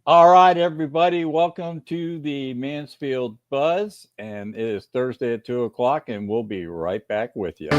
All right, everybody, welcome to the Mansfield Buzz, and it is Thursday at 2 o'clock, and we'll be right back with you.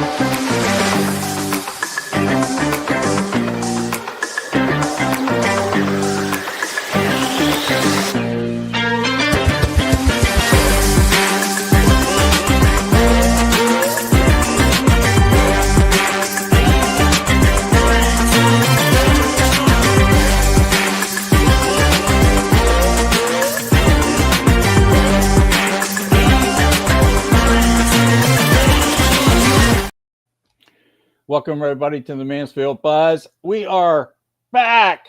Welcome, everybody, to the Mansfield Buzz. We are back.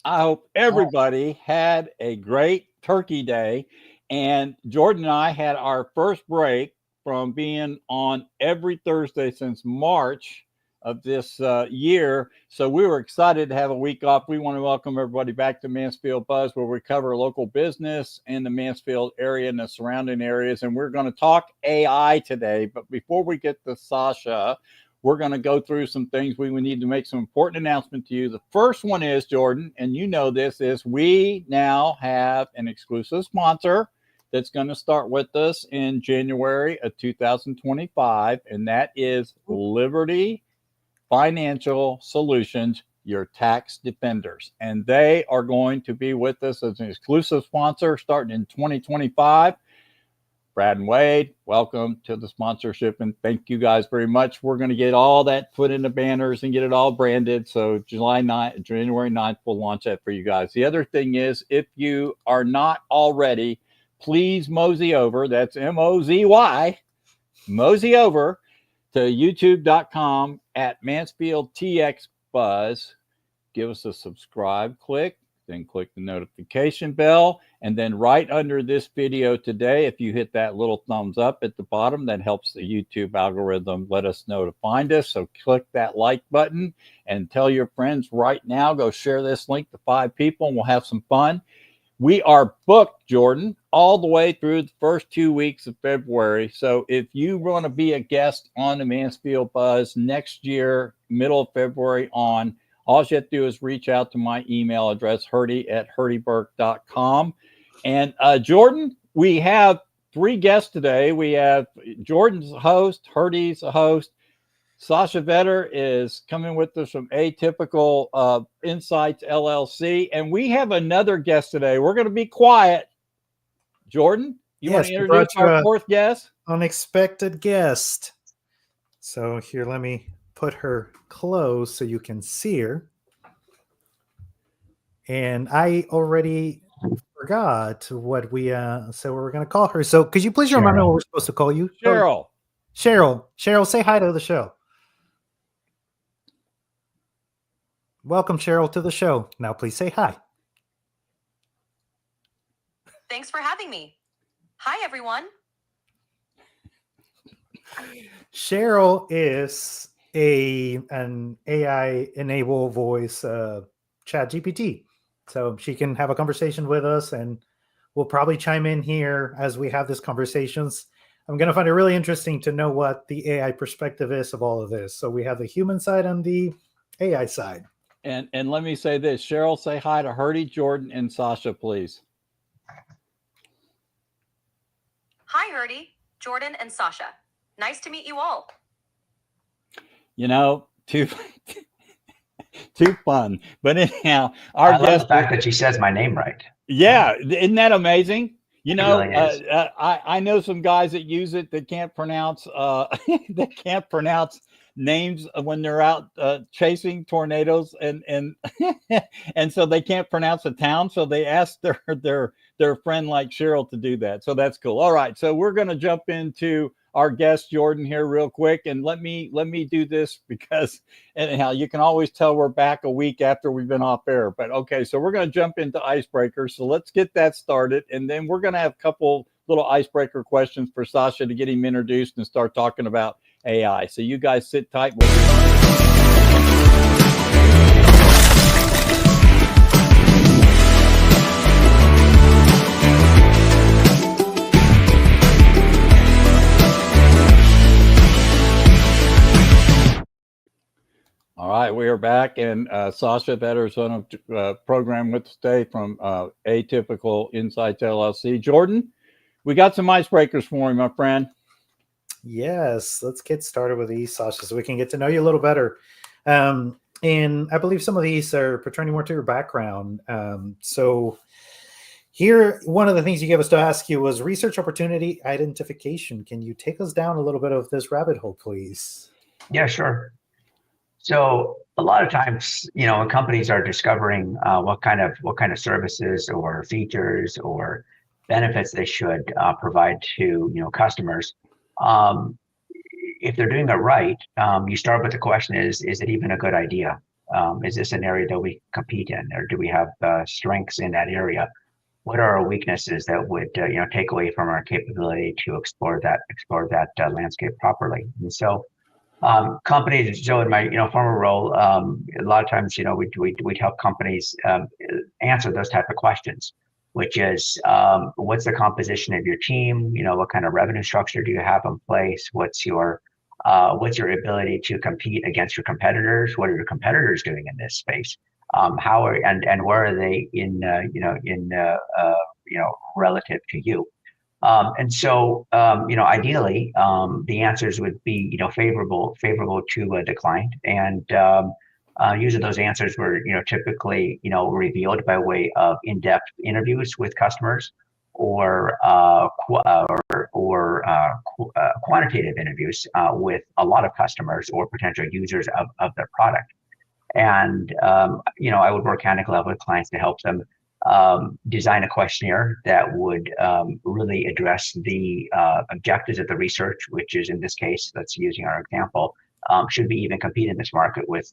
I hope everybody had a great Turkey Day. And Jordan and I had our first break from being on every Thursday since March of this year. So we were excited to have a week off. We want to welcome everybody back to Mansfield Buzz, where we cover local business in the Mansfield area and the surrounding areas. And we're going to talk AI today. But before we get to Sascha, we're going to go through some things. We need to make some important announcements to you. The first one is, Jordan, and you know this, is we now have an exclusive sponsor that's going to start with us in January of 2025, and that is Liberty Financial Solutions, your tax defenders. And they are going to be with us as an exclusive sponsor starting in 2025. Brad and Wade, welcome to the sponsorship, and thank you guys very much. We're going to get all that put in the banners and get it all branded. So January 9th, we'll launch that for you guys. The other thing is, if you are not already, please mosey over. That's M-O-Z-Y, mosey over to youtube.com at Mansfield TX Buzz. Give us a subscribe click. Then click the notification bell. And then right under this video today, if you hit that little thumbs up at the bottom, that helps the YouTube algorithm let us know to find us. So click that like button and tell your friends right now. Go share this link to 5 people and we'll have some fun. We are booked, Jordan, all the way through the first 2 weeks of February. So if you want to be a guest on the Mansfield Buzz next year, middle of February on, all you have to do is reach out to my email address, hurdy@hurdyburke.com. And Jordan, we have 3 guests today. We have Jordan's a host, Hurdy's a host. Sascha Vetter is coming with us from Atypical Insights LLC. And we have another guest today. We're going to be quiet. Jordan, you want to introduce our 4th guest? Unexpected guest. So here, let me put her close so you can see her. And I already forgot what we said we were going to call her. So could you please remember what we're supposed to call you? Cheryl. Cheryl, say hi to the show. Welcome, Cheryl, to the show. Now please say hi. Thanks for having me. Hi, everyone. Cheryl is an AI-enabled voice chat GPT. So she can have a conversation with us, and we'll probably chime in here as we have these conversations. I'm going to find it really interesting to know what the AI perspective is of all of this. So we have the human side and the AI side. And let me say this. Cheryl, say hi to Hurdy, Jordan, and Sascha, please. Hi, Hurdy, Jordan, and Sascha. Nice to meet you all. You know, too fun. But anyhow, I love the fact that she says my name right. Yeah, isn't that amazing? You know, really I know some guys that use it that can't pronounce names when they're out chasing tornadoes, and and so they can't pronounce a town, so they ask their friend like Cheryl to do that. So that's cool. All right, so we're going to jump into our guest Jordan here real quick, and let me do this because anyhow, you can always tell we're back a week after we've been off air. But okay, so we're going to jump into icebreakers. So let's get that started, and then we're going to have a couple little icebreaker questions for Sascha to get him introduced and start talking about AI. So you guys sit tight. All right, we are back, and Sascha Vetter is on a program with us today from Atypical Insights LLC. Jordan, we got some icebreakers for you, my friend. Yes, let's get started with these, Sascha, so we can get to know you a little better. And I believe some of these are pertaining more to your background. So here, one of the things you gave us to ask you was research opportunity identification. Can you take us down a little bit of this rabbit hole, please? Yeah, sure. So a lot of times, when companies are discovering what kind of services or features or benefits they should provide to customers, if they're doing it right, you start with the question: is it even a good idea? Is this an area that we compete in, or do we have strengths in that area? What are our weaknesses that would take away from our capability to explore that landscape properly? And so companies, so in my former role, a lot of times we'd help companies answer those type of questions, which is what's the composition of your team? What kind of revenue structure do you have in place? What's your ability to compete against your competitors? What are your competitors doing in this space? How are and where are they in relative to you? And so ideally, the answers would be favorable to the client, and usually those answers were typically revealed by way of in-depth interviews with customers, or quantitative interviews with a lot of customers or potential users of their product. And I would work hand in glove with clients to help them design a questionnaire that would really address the objectives of the research, which is, in this case, let's using our example, should we even compete in this market with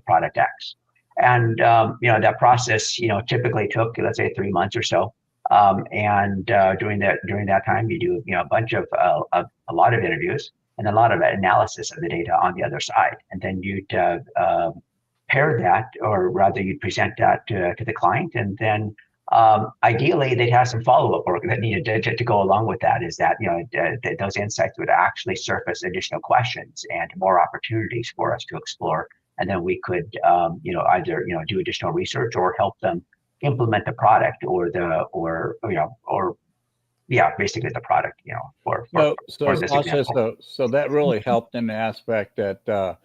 product X? And that process typically took, let's say, 3 months or so. And during that time, you do a bunch of a lot of interviews and a lot of analysis of the data on the other side, and then you'd pair that, or rather you'd present that to the client, and then ideally they'd have some follow-up work that needed to go along with that. Is that those insights would actually surface additional questions and more opportunities for us to explore, and then we could either do additional research or help them implement the product basically the product for this example. So that really helped in the aspect that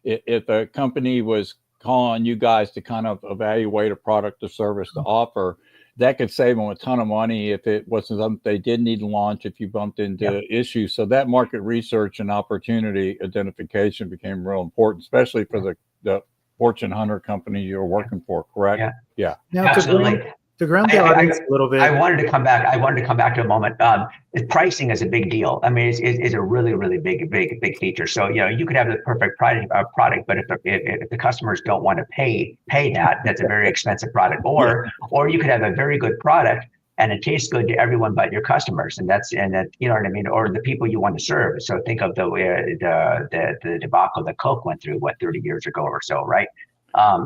if the company was calling on you guys to kind of evaluate a product or service to offer, that could save them a ton of money if it wasn't something they did need to launch, if you bumped into issues. So that market research and opportunity identification became real important, especially for the Fortune 100 company you're working for, correct? Yeah. Now, absolutely. To ground the audience a little bit, I wanted to come back to a moment. Pricing is a big deal. I mean, it's a really, really big feature. So you could have the perfect product, but if the customers don't want to pay that's a very expensive product. Or you could have a very good product and it tastes good to everyone but your customers, and that you know what I mean, or the people you want to serve. So think of the debacle that Coke went through 30 years ago or so, right?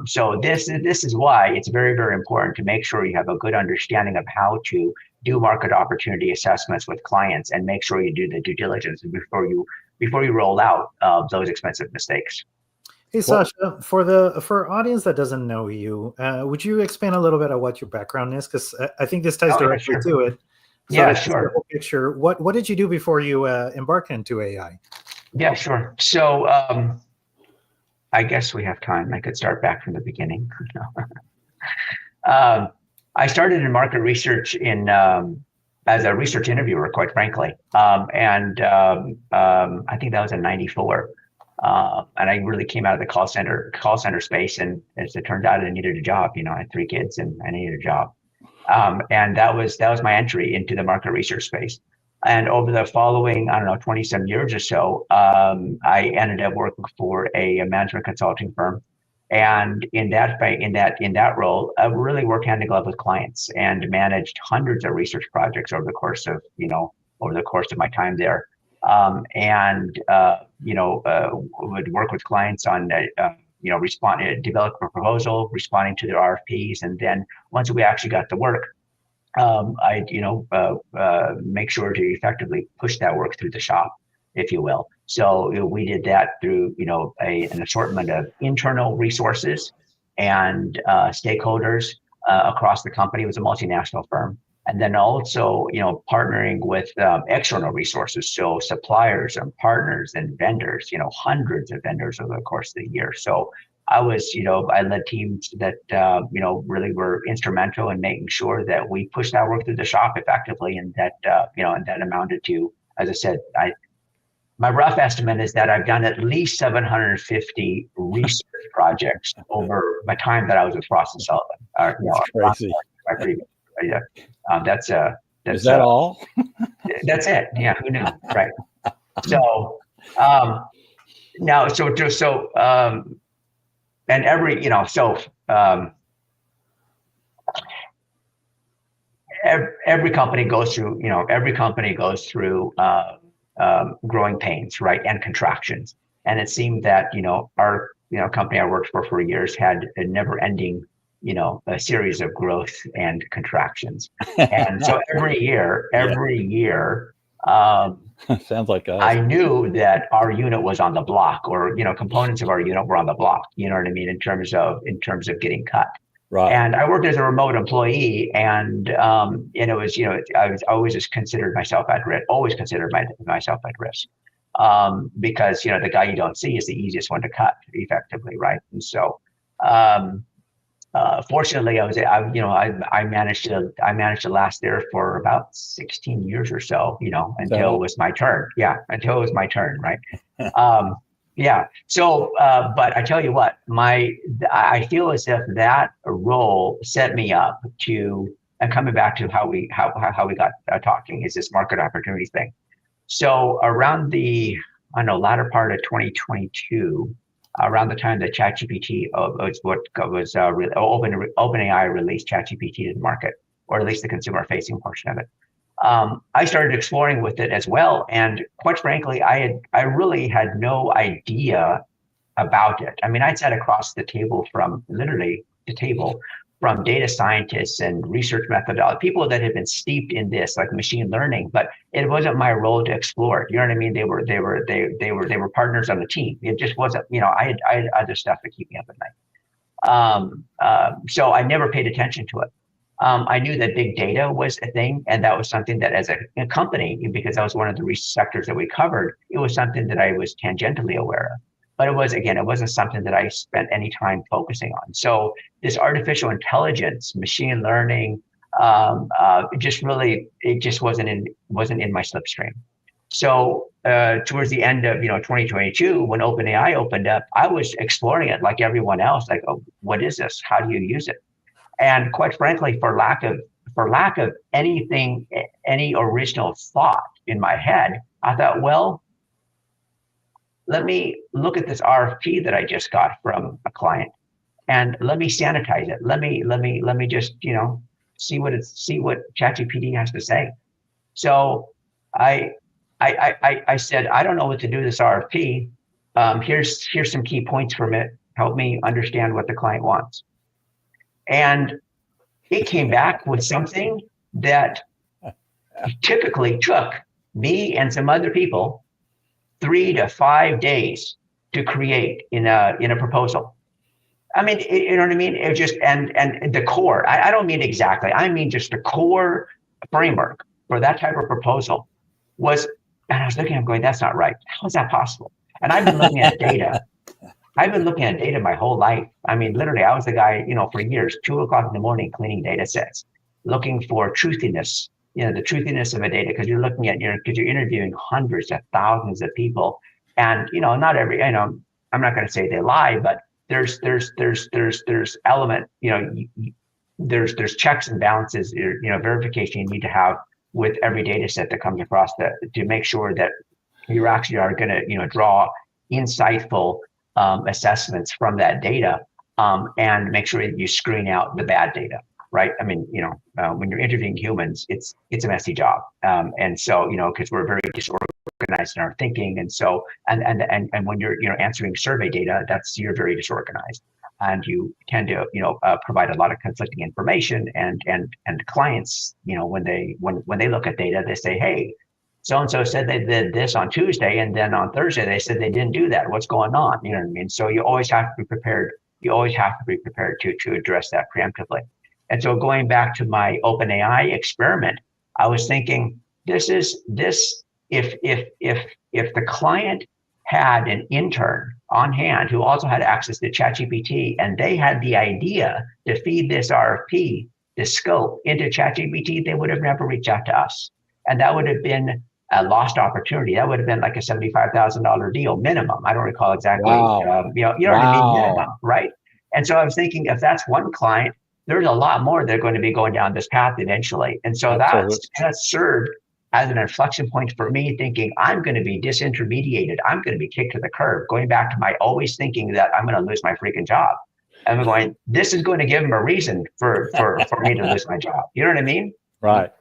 So this is why it's very, very important to make sure you have a good understanding of how to do market opportunity assessments with clients, and make sure you do the due diligence before you roll out those expensive mistakes. Hey, Sascha, for audience that doesn't know you, would you expand a little bit on what your background is? Because I think this ties directly to it. So yeah, sure. The whole picture. What did you do before you embarked into AI? Yeah, sure. So I guess we have time. I could start back from the beginning. I started in market research as a research interviewer, quite frankly, and I think that was in '94. And I really came out of the call center space, and as it turned out, I needed a job. I had 3 kids, and I needed a job, and that was my entry into the market research space. And over the following, 20-some years or so, I ended up working for a management consulting firm, and in that role, I really worked hand in glove with clients and managed hundreds of research projects over the course of my time there. Would work with clients on develop a proposal, responding to their RFPs, and then once we actually got the work, I'd make sure to effectively push that work through the shop, if you will. So we did that through, an assortment of internal resources and stakeholders across the company. It was a multinational firm. And then also, partnering with external resources, so suppliers and partners and vendors, hundreds of vendors over the course of the year. So I led teams that, really were instrumental in making sure that we pushed that work through the shop effectively, and that, and that amounted to, as I said, my rough estimate is that I've done at least 750 research projects over my time that I was with Frost and Sullivan. That's crazy. My previous, Is that all? That's it. Yeah, who knew, right? So now, and every, every company goes through, growing pains, right, and contractions. And it seemed that our company I worked for years had a never-ending a series of growth and contractions. And so every year, sounds like us. I knew that our unit was on the block, or components of our unit were on the block. You know what I mean, in terms of getting cut. Right. And I worked as a remote employee, and it was, I was always just considered myself at risk. Always considered myself at risk, because the guy you don't see is the easiest one to cut effectively, right? And so, fortunately, I managed to last there for about 16 years or so, until it was my turn. Yeah, until it was my turn, right? Yeah. So, but I tell you what, I feel as if that role set me up to, and coming back to how we got talking, is this market opportunity thing. So around the, latter part of 2022, around the time that ChatGPT OpenAI released ChatGPT to the market, or at least the consumer-facing portion of it. I started exploring with it as well, and quite frankly, I really had no idea about it. I mean, I'd sat across the table from data scientists and research methodology, people that had been steeped in this, like machine learning, but it wasn't my role to explore it. You know what I mean? They were partners on the team. It just wasn't. I had other stuff to keep me up at night. So I never paid attention to it. I knew that big data was a thing, and that was something that, as a company, because that was one of the sectors that we covered, it was something that I was tangentially aware of. But it wasn't something that I spent any time focusing on. So this artificial intelligence, machine learning, it just wasn't in my slipstream. So towards the end of 2022, when OpenAI opened up, I was exploring it like everyone else. Like, oh, what is this? How do you use it? And quite frankly, for lack of any original thought in my head, I thought, well, let me look at this RFP that I just got from a client, and let me sanitize it. Let me just see what ChatGPT has to say. So I said, I don't know what to do with this RFP. Here's some key points from it. Help me understand what the client wants. And it came back with something that typically took me and some other people 3 to 5 days to create in a proposal. I mean, you know what I mean? It just, and the core, I don't mean exactly, I mean just the core framework for that type of proposal was, and I was looking, I'm going, that's not right. How is that possible? And I've been looking at data. I've been looking at data my whole life. I mean, literally, I was the guy, for years, 2 o'clock in the morning, cleaning data sets, looking for truthiness, the truthiness of a data, because you're looking at, because you're interviewing hundreds of thousands of people. And, not every, I'm not going to say they lie, but there's element, there's checks and balances, verification you need to have with every data set that comes across to make sure that you actually are going to, draw insightful assessments from that data, and make sure that you screen out the bad data, right? I mean, when you're interviewing humans, it's a messy job, and so because we're very disorganized in our thinking, and so and when you're answering survey data, you're very disorganized, and you tend to provide a lot of conflicting information, and clients when they look at data, they say, hey, so-and-so said they did this on Tuesday, and then on Thursday they said they didn't do that. What's going on? You know what I mean? So you always have to be prepared. You always have to be prepared to address that preemptively. And so going back to my OpenAI experiment, I was thinking, if the client had an intern on hand who also had access to ChatGPT, and they had the idea to feed this RFP, this scope into ChatGPT, they would have never reached out to us. And that would have been a lost opportunity. That would have been like a $75,000 deal minimum. I don't recall exactly. Wow. You know what I mean? Minimum, right? And so I was thinking, if that's one client, there's a lot more that are going to be going down this path eventually. And so that's served as an inflection point for me, thinking I'm going to be disintermediated. I'm going to be kicked to the curb, going back to my always thinking that I'm going to lose my freaking job. And I'm going, this is going to give them a reason for me to lose my job. You know what I mean? Right.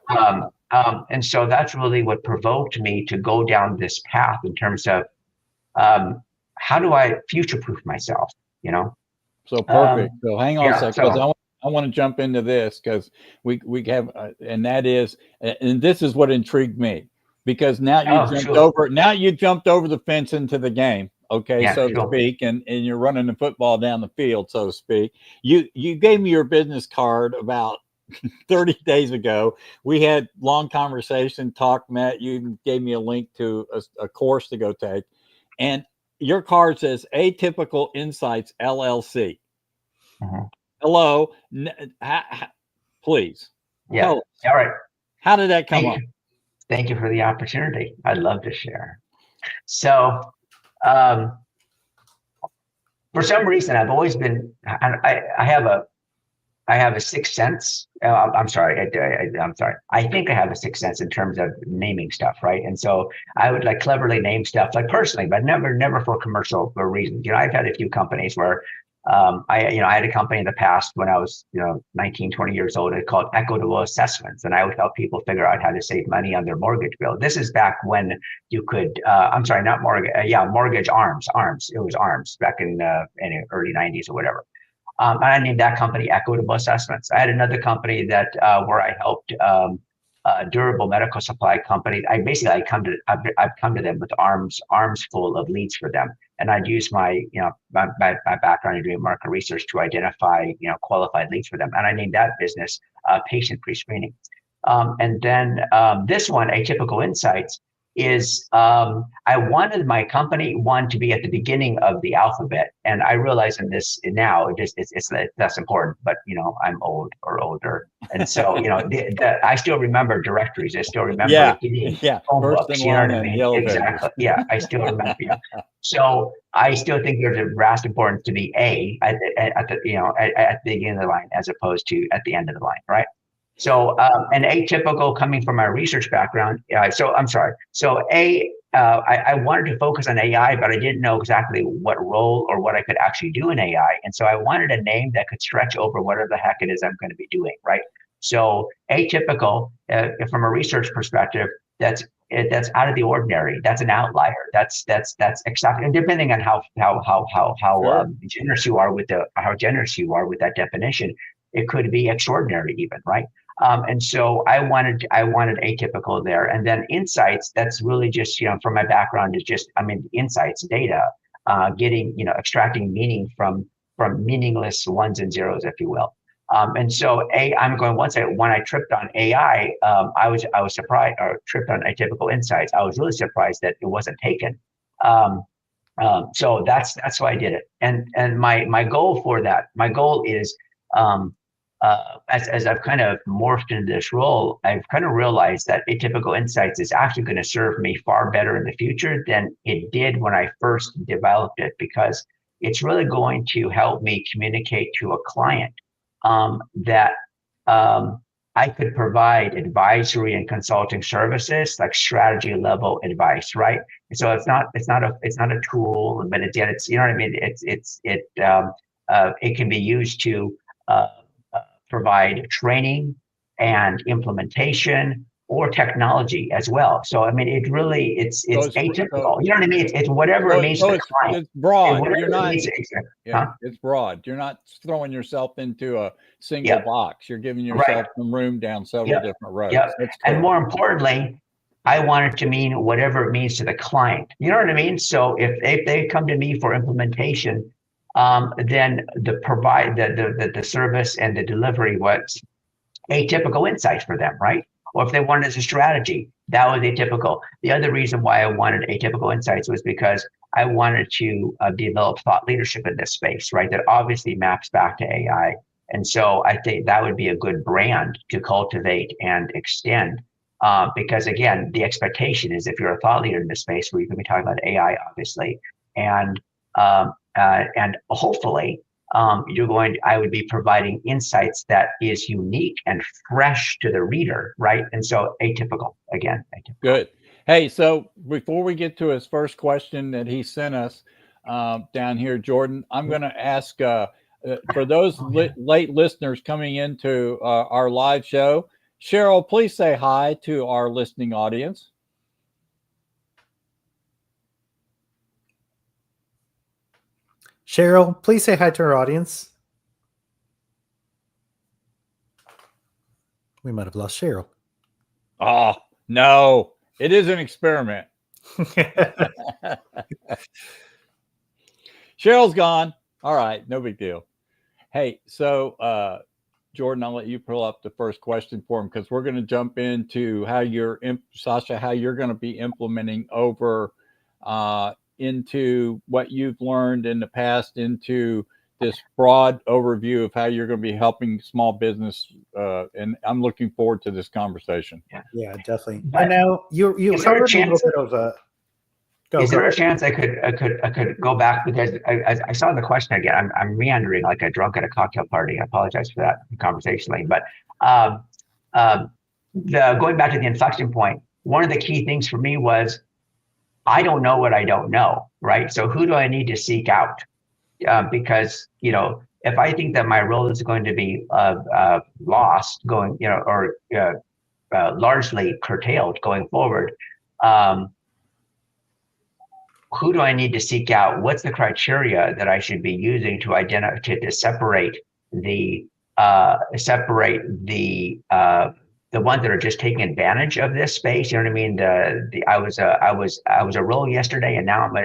And so that's really what provoked me to go down this path in terms of how do I future-proof myself, you know? So perfect. So hang on a second. So, I want to jump into this because we have, and that is, and this is what intrigued me, because now you jumped over the fence into the game, okay, so to speak, and you're running the football down the field, so to speak. You gave me your business card about 30 days ago. We had long conversation, met. You gave me a link to a course to go take, and your card says Atypical Insights LLC. Mm-hmm. Hello, please. Yeah. All right. How did that come up? Thank you for the opportunity. I'd love to share. So, for some reason, I've always been. I have a sixth sense. I'm sorry. I'm sorry. I think I have a sixth sense in terms of naming stuff, right? And so I would like cleverly name stuff, like personally, but never for commercial reasons. You know, I've had a few companies where. I had a company in the past when I was, 19, 20 years old. It's called Equitable Assessments. And I would help people figure out how to save money on their mortgage bill. This is back when you could, I'm sorry, not mortgage. Mortgage arms. It was arms back in the early 90s or whatever. And I named that company Equitable Assessments. I had another company that where I helped durable medical supply company. I've come to them with arms full of leads for them. And I'd use my background in doing market research to identify, qualified leads for them. And I named that business Patient Pre-Screening. And then this one, Atypical Insights, is I wanted my company to be at the beginning of the alphabet, and I realize in this now it's that's important. But I'm old or older, and so I still remember directories. I still remember phone books. You know what I mean? Exactly. Yeah, I still remember. So I still think there's a vast importance to be at the beginning of the line as opposed to at the end of the line, right? So, an atypical coming from my research background. So I'm sorry. So I wanted to focus on AI, but I didn't know exactly what role or what I could actually do in AI. And so I wanted a name that could stretch over whatever the heck it is I'm going to be doing, right? So atypical, from a research perspective, that's out of the ordinary. That's an outlier. That's exactly, and depending on how generous you are with that definition, it could be extraordinary even, right? And so I wanted atypical there. And then insights, that's really just, from my background is just, insights, data, extracting meaning from meaningless ones and zeros, if you will. And so when I tripped on AI, I was surprised, or tripped on Atypical Insights. I was really surprised that it wasn't taken. So that's why I did it. And my goal for that, is, as I've kind of morphed into this role, I've kind of realized that Atypical Insights is actually going to serve me far better in the future than it did when I first developed it, because it's really going to help me communicate to a client that I could provide advisory and consulting services, like strategy level advice, right? So it's not a tool, but it's you know what I mean. It can be used to provide training and implementation or technology as well. So it's atypical. You know what I mean? It's whatever it means to the client. It's broad. It's broad. You're not throwing yourself into a single box. You're giving yourself some room down several different roads. And more importantly, I want it to mean whatever it means to the client. You know what I mean? So if they come to me for implementation, then the service and the delivery was atypical insights for them, right? Or if they wanted as a strategy, that was atypical. The other reason why I wanted atypical insights was because I wanted to develop thought leadership in this space, right? That obviously maps back to AI. And so I think that would be a good brand to cultivate and extend. Because again, the expectation is if you're a thought leader in this space, where you can be talking about AI, obviously, and hopefully I would be providing insights that is unique and fresh to the reader, right? And so atypical, again. Atypical. Good. Hey, so before we get to his first question that he sent us down here, Jordan, I'm going to ask for those late listeners coming into our live show, Cheryl, please say hi to our listening audience. Cheryl, please say hi to our audience. We might have lost Cheryl. Oh, no, it is an experiment. Cheryl's gone. All right, no big deal. Hey, so Jordan, I'll let you pull up the first question for him because we're going to jump into how Sascha, how you're going to be implementing over into what you've learned in the past into this broad overview of how you're going to be helping small business. And I'm looking forward to this conversation. Yeah, definitely. But now you covered a little bit of Is there a chance I could go back because I saw the question again. I'm meandering like a drunk at a cocktail party. I apologize for that conversationally, but going back to the inflection point, one of the key things for me was I don't know what I don't know, right? So who do I need to seek out? Because if I think that my role is going to be lost, going or largely curtailed going forward. Who do I need to seek out? What's the criteria that I should be using to identify to separate the ones that are just taking advantage of this space? You know what I mean? I was a role yesterday, and now I'm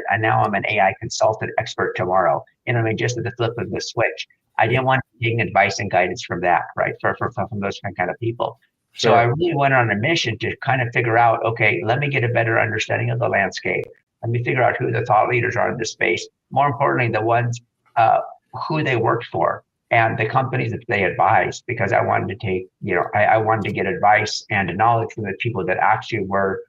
an AI consultant expert tomorrow. You know what I mean? Just at the flip of the switch. I didn't want to be taking advice and guidance from that, right? From those kind of people. So I really went on a mission to kind of figure out, okay, let me get a better understanding of the landscape. Let me figure out who the thought leaders are in this space. More importantly, the ones who they worked for and the companies that they advised, because I wanted to take, I wanted to get advice and knowledge from the people that actually were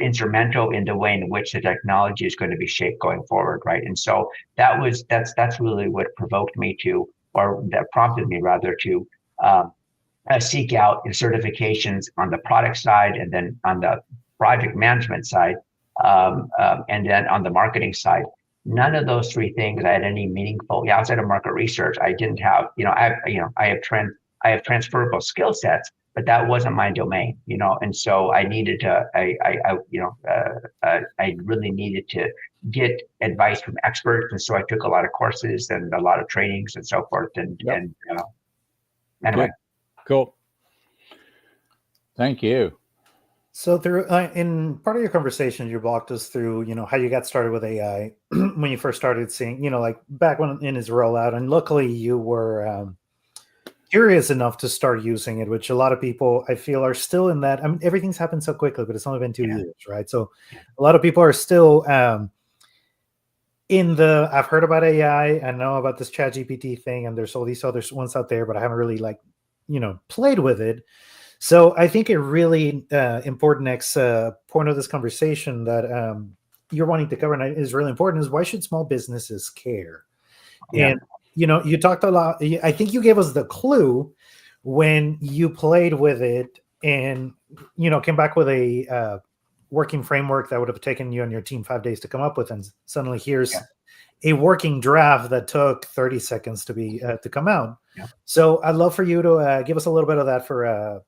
instrumental in the way in which the technology is going to be shaped going forward, right? And so that's really what provoked me to, or that prompted me rather to seek out certifications on the product side and then on the project management side. And then on the marketing side, none of those three things I had any meaningful. Outside of market research, I didn't have. I have transferable skill sets, but that wasn't my domain. And so I needed to. I really needed to get advice from experts, and so I took a lot of courses and a lot of trainings and so forth. And anyway, cool. Thank you. So through in part of your conversation, you walked us through, how you got started with AI when you first started seeing, like back when in his rollout, and luckily you were curious enough to start using it, which a lot of people I feel are still in that. I mean, everything's happened so quickly, but it's only been 2 years, right? So a lot of people are still in the, I've heard about AI, I know about this ChatGPT thing, and there's all these other ones out there, but I haven't really played with it. So I think a really important next point of this conversation that you're wanting to cover and is really important is why should small businesses care? Yeah. And, you talked a lot. I think you gave us the clue when you played with it and, came back with a working framework that would have taken you and your team 5 days to come up with. And suddenly here's a working draft that took 30 seconds to come out. Yeah. So I'd love for you to give us a little bit of that from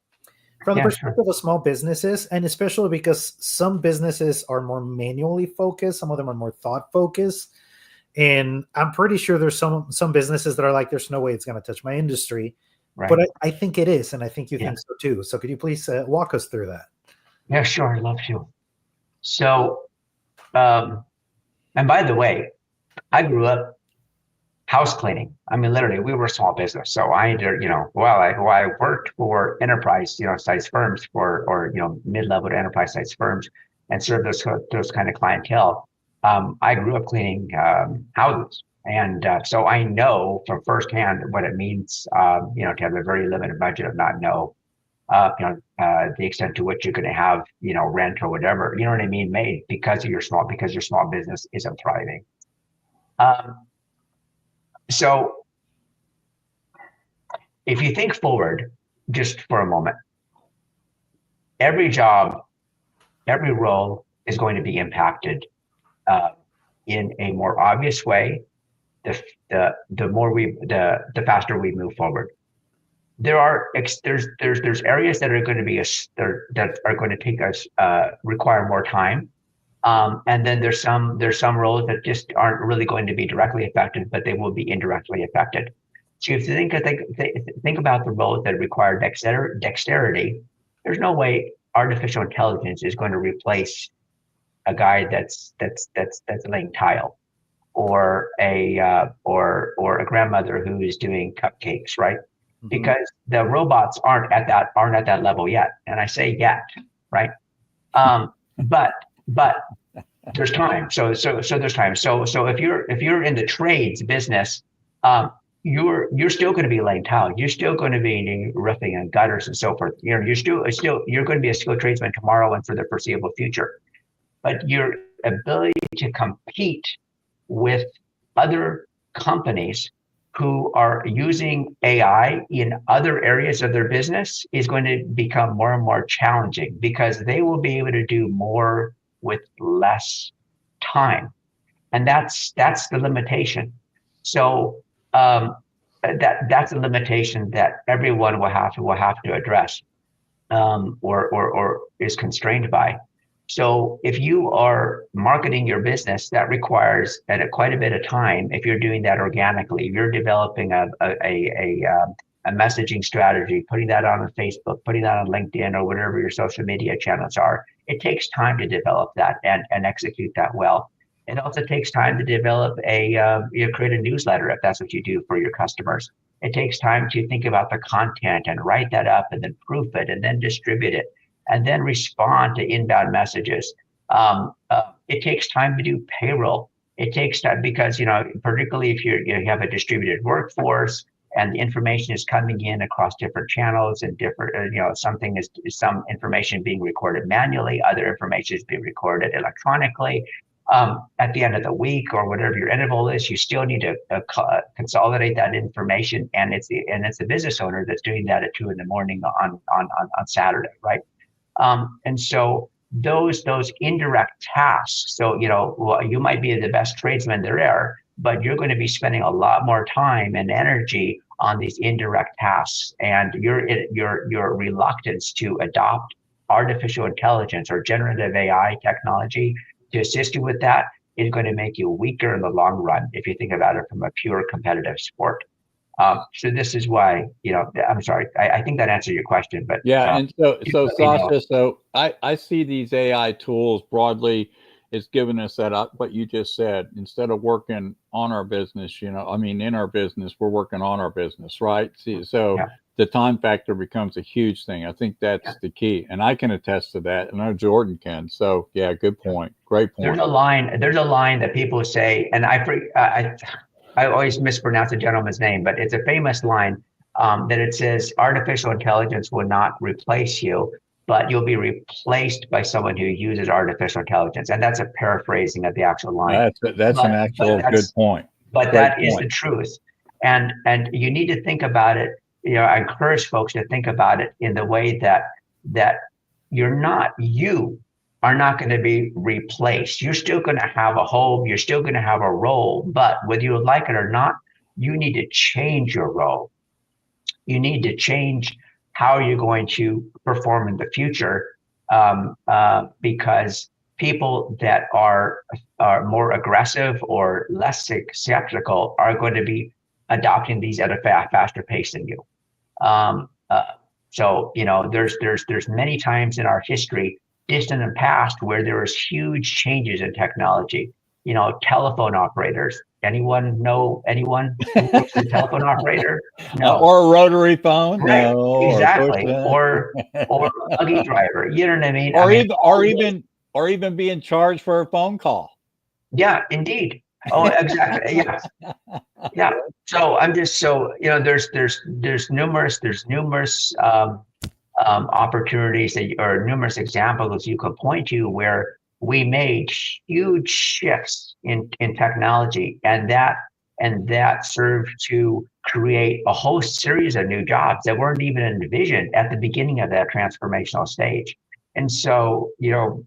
the perspective of small businesses, and especially because some businesses are more manually focused, some of them are more thought focused, and I'm pretty sure there's some businesses that are like, there's no way it's going to touch my industry, right. But I think it is, and I think you think so too. So could you please walk us through that? Yeah, sure. I'd love to. So, and by the way, I grew up house cleaning. I mean, literally, we were a small business. So I, while I worked for enterprise, size firms or mid-level to enterprise size firms and served those kind of clientele. I grew up cleaning houses. And so I know from firsthand what it means, to have a very limited budget of not know, the extent to which you're going to have, rent or whatever, you know what I mean, made because your small business isn't thriving. So if you think forward just for a moment, every job, every role is going to be impacted in a more obvious way. The faster we move forward. There's areas that are going to be that are going to take us require more time. And then there's some roles that just aren't really going to be directly affected, but they will be indirectly affected. So if you think about the roles that require dexterity, there's no way artificial intelligence is going to replace a guy that's laying tile, or a grandmother who is doing cupcakes, right? Mm-hmm. Because the robots aren't at that level yet, and I say yet, right? But there's time. So there's time. So if you're in the trades business, you're still going to be laying tile. You're still going to be roofing and gutters and so forth. You're going to be a skilled tradesman tomorrow and for the foreseeable future. But your ability to compete with other companies who are using AI in other areas of their business is going to become more and more challenging, because they will be able to do more with less time, and that's the limitation. So that's a limitation that everyone will have to address, or is constrained by. So if you are marketing your business, that requires quite a bit of time. If you're doing that organically, if you're developing a messaging strategy, putting that on Facebook, putting that on LinkedIn, or whatever your social media channels are, it takes time to develop that and execute that well. It also takes time to develop create a newsletter if that's what you do for your customers. It takes time to think about the content and write that up and then proof it and then distribute it and then respond to inbound messages. It takes time to do payroll. It takes time because, particularly if you have a distributed workforce and the information is coming in across different channels and different, some information being recorded manually, other information is being recorded electronically. At the end of the week or whatever your interval is, you still need to consolidate that information, and it's the business owner that's doing that at 2 a.m. on Saturday, right? And so those indirect tasks. So you might be the best tradesman there, but you're going to be spending a lot more time and energy on these indirect tasks, and your reluctance to adopt artificial intelligence or generative AI technology to assist you with that is going to make you weaker in the long run if you think about it from a pure competitive sport. So this is why, I'm sorry, I think that answered your question, but yeah. And so Sascha, so I see these AI tools broadly is giving us what you just said. Instead of working on our business, in our business, we're working on our business, right? The time factor becomes a huge thing. I think that's the key, and I can attest to that. And I know Jordan can. So yeah, good point. Great point. There's a line that people say, and I always mispronounce the gentleman's name, but it's a famous line that it says, artificial intelligence will not replace you, but you'll be replaced by someone who uses artificial intelligence. And that's a paraphrasing of the actual line. That's an actual good point. But that is the truth. And you need to think about it. I encourage folks to think about it in the way that you are not going to be replaced. You're still going to have a home. You're still going to have a role. But whether you would like it or not, you need to change your role. You need to change how you're going to perform in the future, because people that are more aggressive or less skeptical are going to be adopting these at a faster pace than you. So there's many times in our history distant past where there was huge changes in technology. You know, telephone operators. Anyone know anyone who works as a telephone operator? No. Or a rotary phone? Right. No. Exactly. Or Or a buggy driver. You know what I mean? or even being charged for a phone call. Yeah, indeed. Oh, exactly. Yeah. Yeah. So I'm just so, you know, there's numerous opportunities or numerous examples you could point to where we made huge shifts in technology, and that served to create a whole series of new jobs that weren't even envisioned at the beginning of that transformational stage. And so, you know,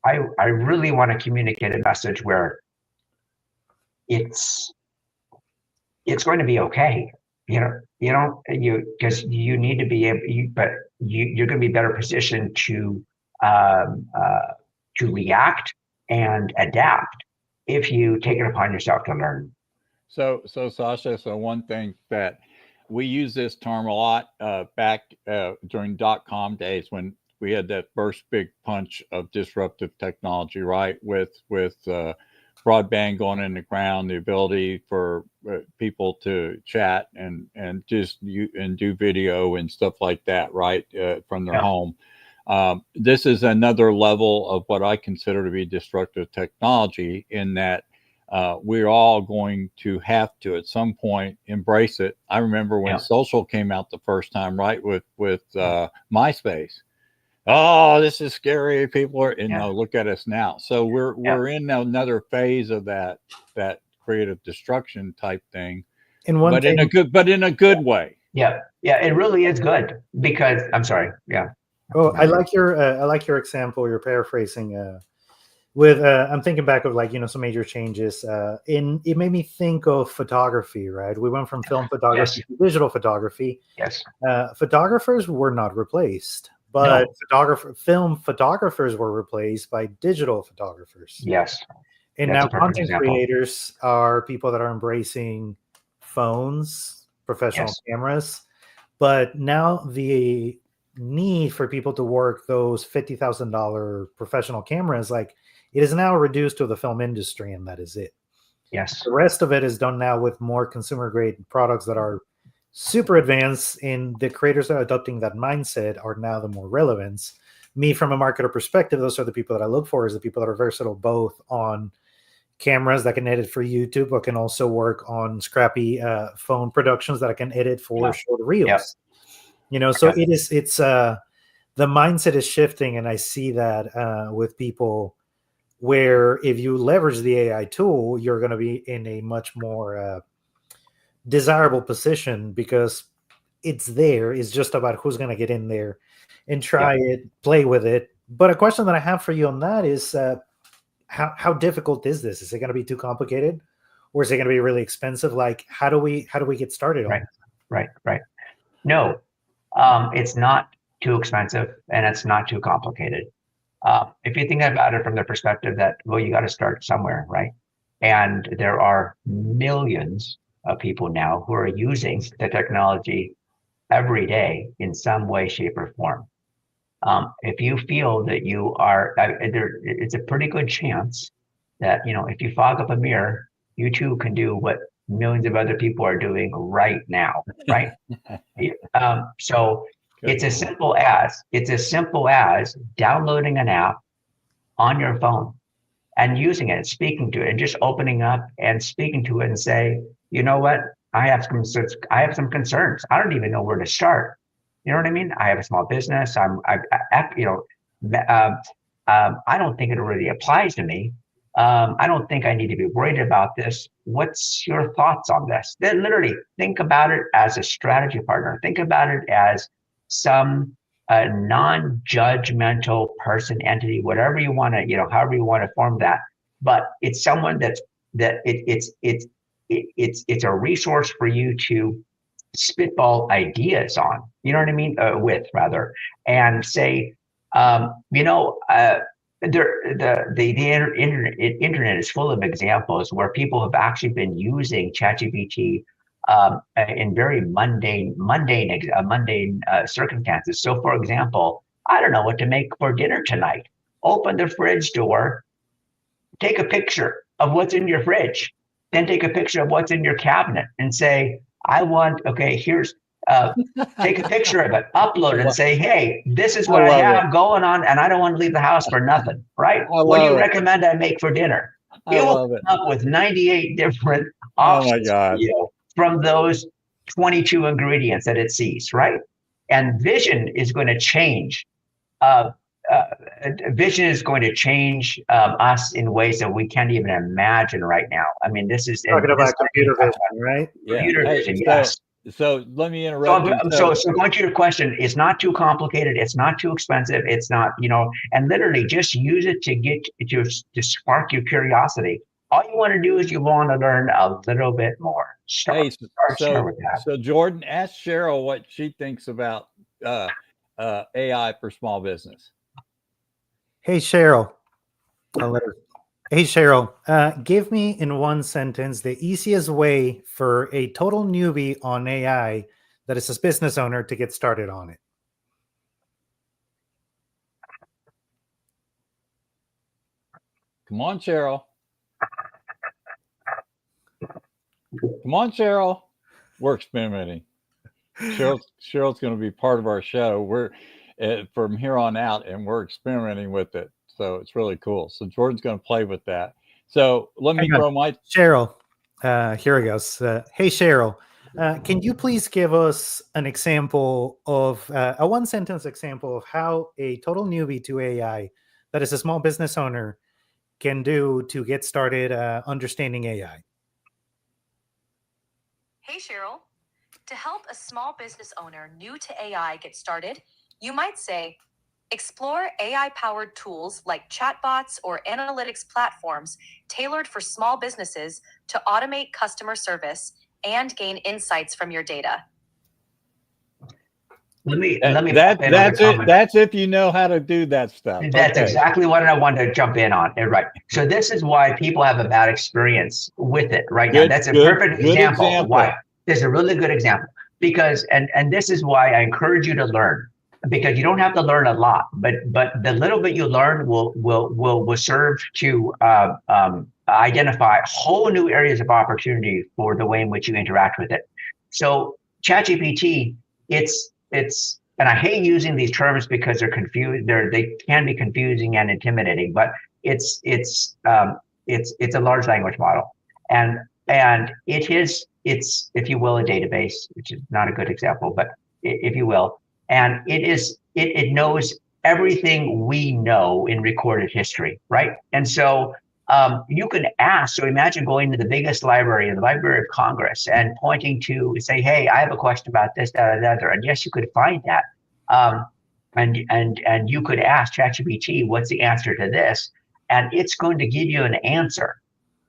I really want to communicate a message where it's going to be okay. Because you need to be able, you're going to be better positioned um, uh, to react and adapt if you take it upon yourself to learn. So Sascha, so one thing that we use this term a lot back during .com days when we had that first big punch of disruptive technology, right? With broadband going in the ground, the ability for people to chat and do video and stuff like that, right, from their home. This is another level of what I consider to be disruptive technology, in that we're all going to have to at some point embrace it. I remember when social came out the first time, right, with MySpace. Oh, this is scary. People are, look at us now. So we're in another phase of that creative destruction type thing, in a good way. Yeah, it really is good, because I'm sorry. Yeah. Oh, I like your example. You're paraphrasing. I'm thinking back of, like, you know, some major changes. It made me think of photography. Right, we went from film photography to digital photography. Yes. Photographers were not replaced. But film photographers were replaced by digital photographers. Yes. And now content creators are people that are embracing phones, professional cameras. But now the need for people to work those $50,000 professional cameras, like, it is now reduced to the film industry, and that is it. Yes. The rest of it is done now with more consumer grade products that are super advanced, and the creators that are adopting that mindset are now the more relevant. Me, from a marketer perspective, those are the people that I look for, is the people that are versatile both on cameras that can edit for YouTube, but can also work on scrappy phone productions that I can edit for short reels. You know, so it's the mindset is shifting, and I see that with people, where if you leverage the AI tool, you're going to be in a much more desirable position, because it's there. It's just about who's going to get in there and try it, play with it. But a question that I have for you on that is, how difficult is this? Is it going to be too complicated, or is it going to be really expensive? Like, how do we get started on it? Right. No, it's not too expensive, and it's not too complicated. If you think about it from the perspective that, well, you got to start somewhere, right? And there are millions of people now who are using the technology every day in some way, shape, or form. If you feel that you are, it's a pretty good chance that, you know, if you fog up a mirror, you too can do what millions of other people are doing right now, right? So it's as simple as downloading an app on your phone and using it, speaking to it, and just opening up and speaking to it and say, you know what, I have some concerns. I don't even know where to start. You know what I mean? I have a small business. I don't think it really applies to me. I don't think I need to be worried about this. What's your thoughts on this? Then literally think about it as a strategy partner. Think about it as some non-judgmental person, entity, whatever you want to, however you want to form that. But it's someone it's a resource for you to spitball ideas on, you know what I mean? With rather, and say, the internet is full of examples where people have actually been using ChatGPT in very mundane circumstances. So, for example, I don't know what to make for dinner tonight. Open the fridge door, take a picture of what's in your fridge, then take a picture of what's in your cabinet and say, here's, take a picture of it, upload it and say, hey, this is what I have going on and I don't want to leave the house for nothing, right? What do you recommend I make for dinner? It will come up with 98 different options for you from those 22 ingredients that it sees, right? And vision is going to change. Vision is going to change us in ways that we can't even imagine right now. I mean, this is talking about computer vision, right? Computer vision, yes. So let me interrupt you. So going to your question, it's not too complicated. It's not too expensive. It's not, and literally just use it to spark your curiosity. All you want to do is you want to learn a little bit more. Start with that. So Jordan, ask Cheryl what she thinks about AI for small business. Hey, Cheryl. Hey, Cheryl, give me in one sentence the easiest way for a total newbie on AI that is a business owner to get started on it. Come on, Cheryl. Come on, Cheryl. We're experimenting. Cheryl's going to be part of our show. We're from here on out, and we're experimenting with it. So it's really cool. So Jordan's going to play with that. So let me throw my Cheryl. Here it goes. Hey, Cheryl, can you please give us an example of a one-sentence example of how a total newbie to AI that is a small business owner can do to get started understanding AI? Hey, Cheryl. To help a small business owner new to AI get started, you might say, explore AI-powered tools like chatbots or analytics platforms tailored for small businesses to automate customer service and gain insights from your data. That's it. That's if you know how to do that stuff. That's exactly what I wanted to jump in on. Right. So this is why people have a bad experience with it right now. That's a perfect example. Why? This is a really good example because, and this is why I encourage you to learn, because you don't have to learn a lot, but the little bit you learn will serve to identify whole new areas of opportunity for the way in which you interact with it. So ChatGPT, it's and I hate using these terms because they're confused. They can be confusing and intimidating, but it's a large language model, and it's if you will a database, which is not a good example, but if you will, and it knows everything we know in recorded history, right? And so you can ask. So imagine going to the biggest library in the Library of Congress and pointing to say, "Hey, I have a question about this, that, and the other." And yes, you could find that. And you could ask ChatGPT, "What's the answer to this?" And it's going to give you an answer,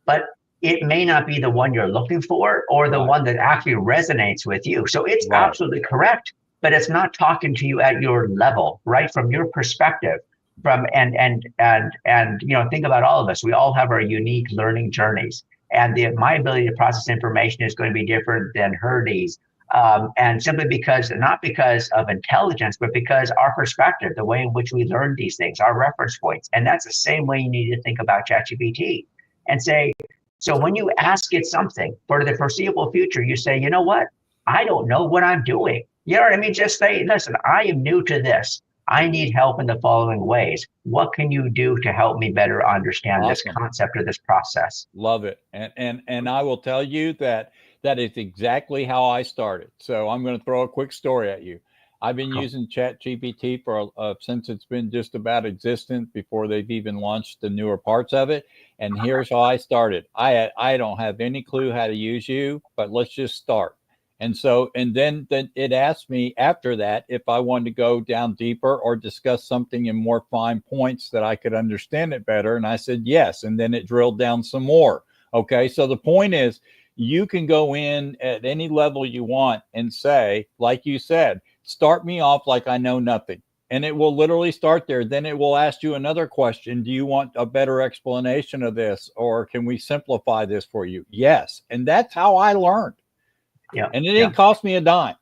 but it may not be the one you're looking for or the one that actually resonates with you. So it's absolutely correct, but it's not talking to you at your level, right? From your perspective. And think about all of us. We all have our unique learning journeys, and my ability to process information is going to be different than Herdy's, and simply not because of intelligence, but because our perspective, the way in which we learn these things, our reference points. And that's the same way you need to think about ChatGPT and say, so when you ask it something for the foreseeable future, you say, you know what? I don't know what I'm doing. You know what I mean? Just say, listen, I am new to this. I need help in the following ways. What can you do to help me better understand this concept or this process? Love it. And I will tell you that is exactly how I started. So I'm going to throw a quick story at you. I've been using ChatGPT for since it's been just about existent, before they've even launched the newer parts of it. And here's how I started. I don't have any clue how to use you, but let's just start. And so, and then it asked me after that if I wanted to go down deeper or discuss something in more fine points that I could understand it better. And I said yes. And then it drilled down some more. Okay. So the point is, you can go in at any level you want and say, like you said, start me off like I know nothing. And it will literally start there. Then it will ask you another question. Do you want a better explanation of this? Or can we simplify this for you? Yes. And that's how I learned. Yeah. And it didn't cost me a dime.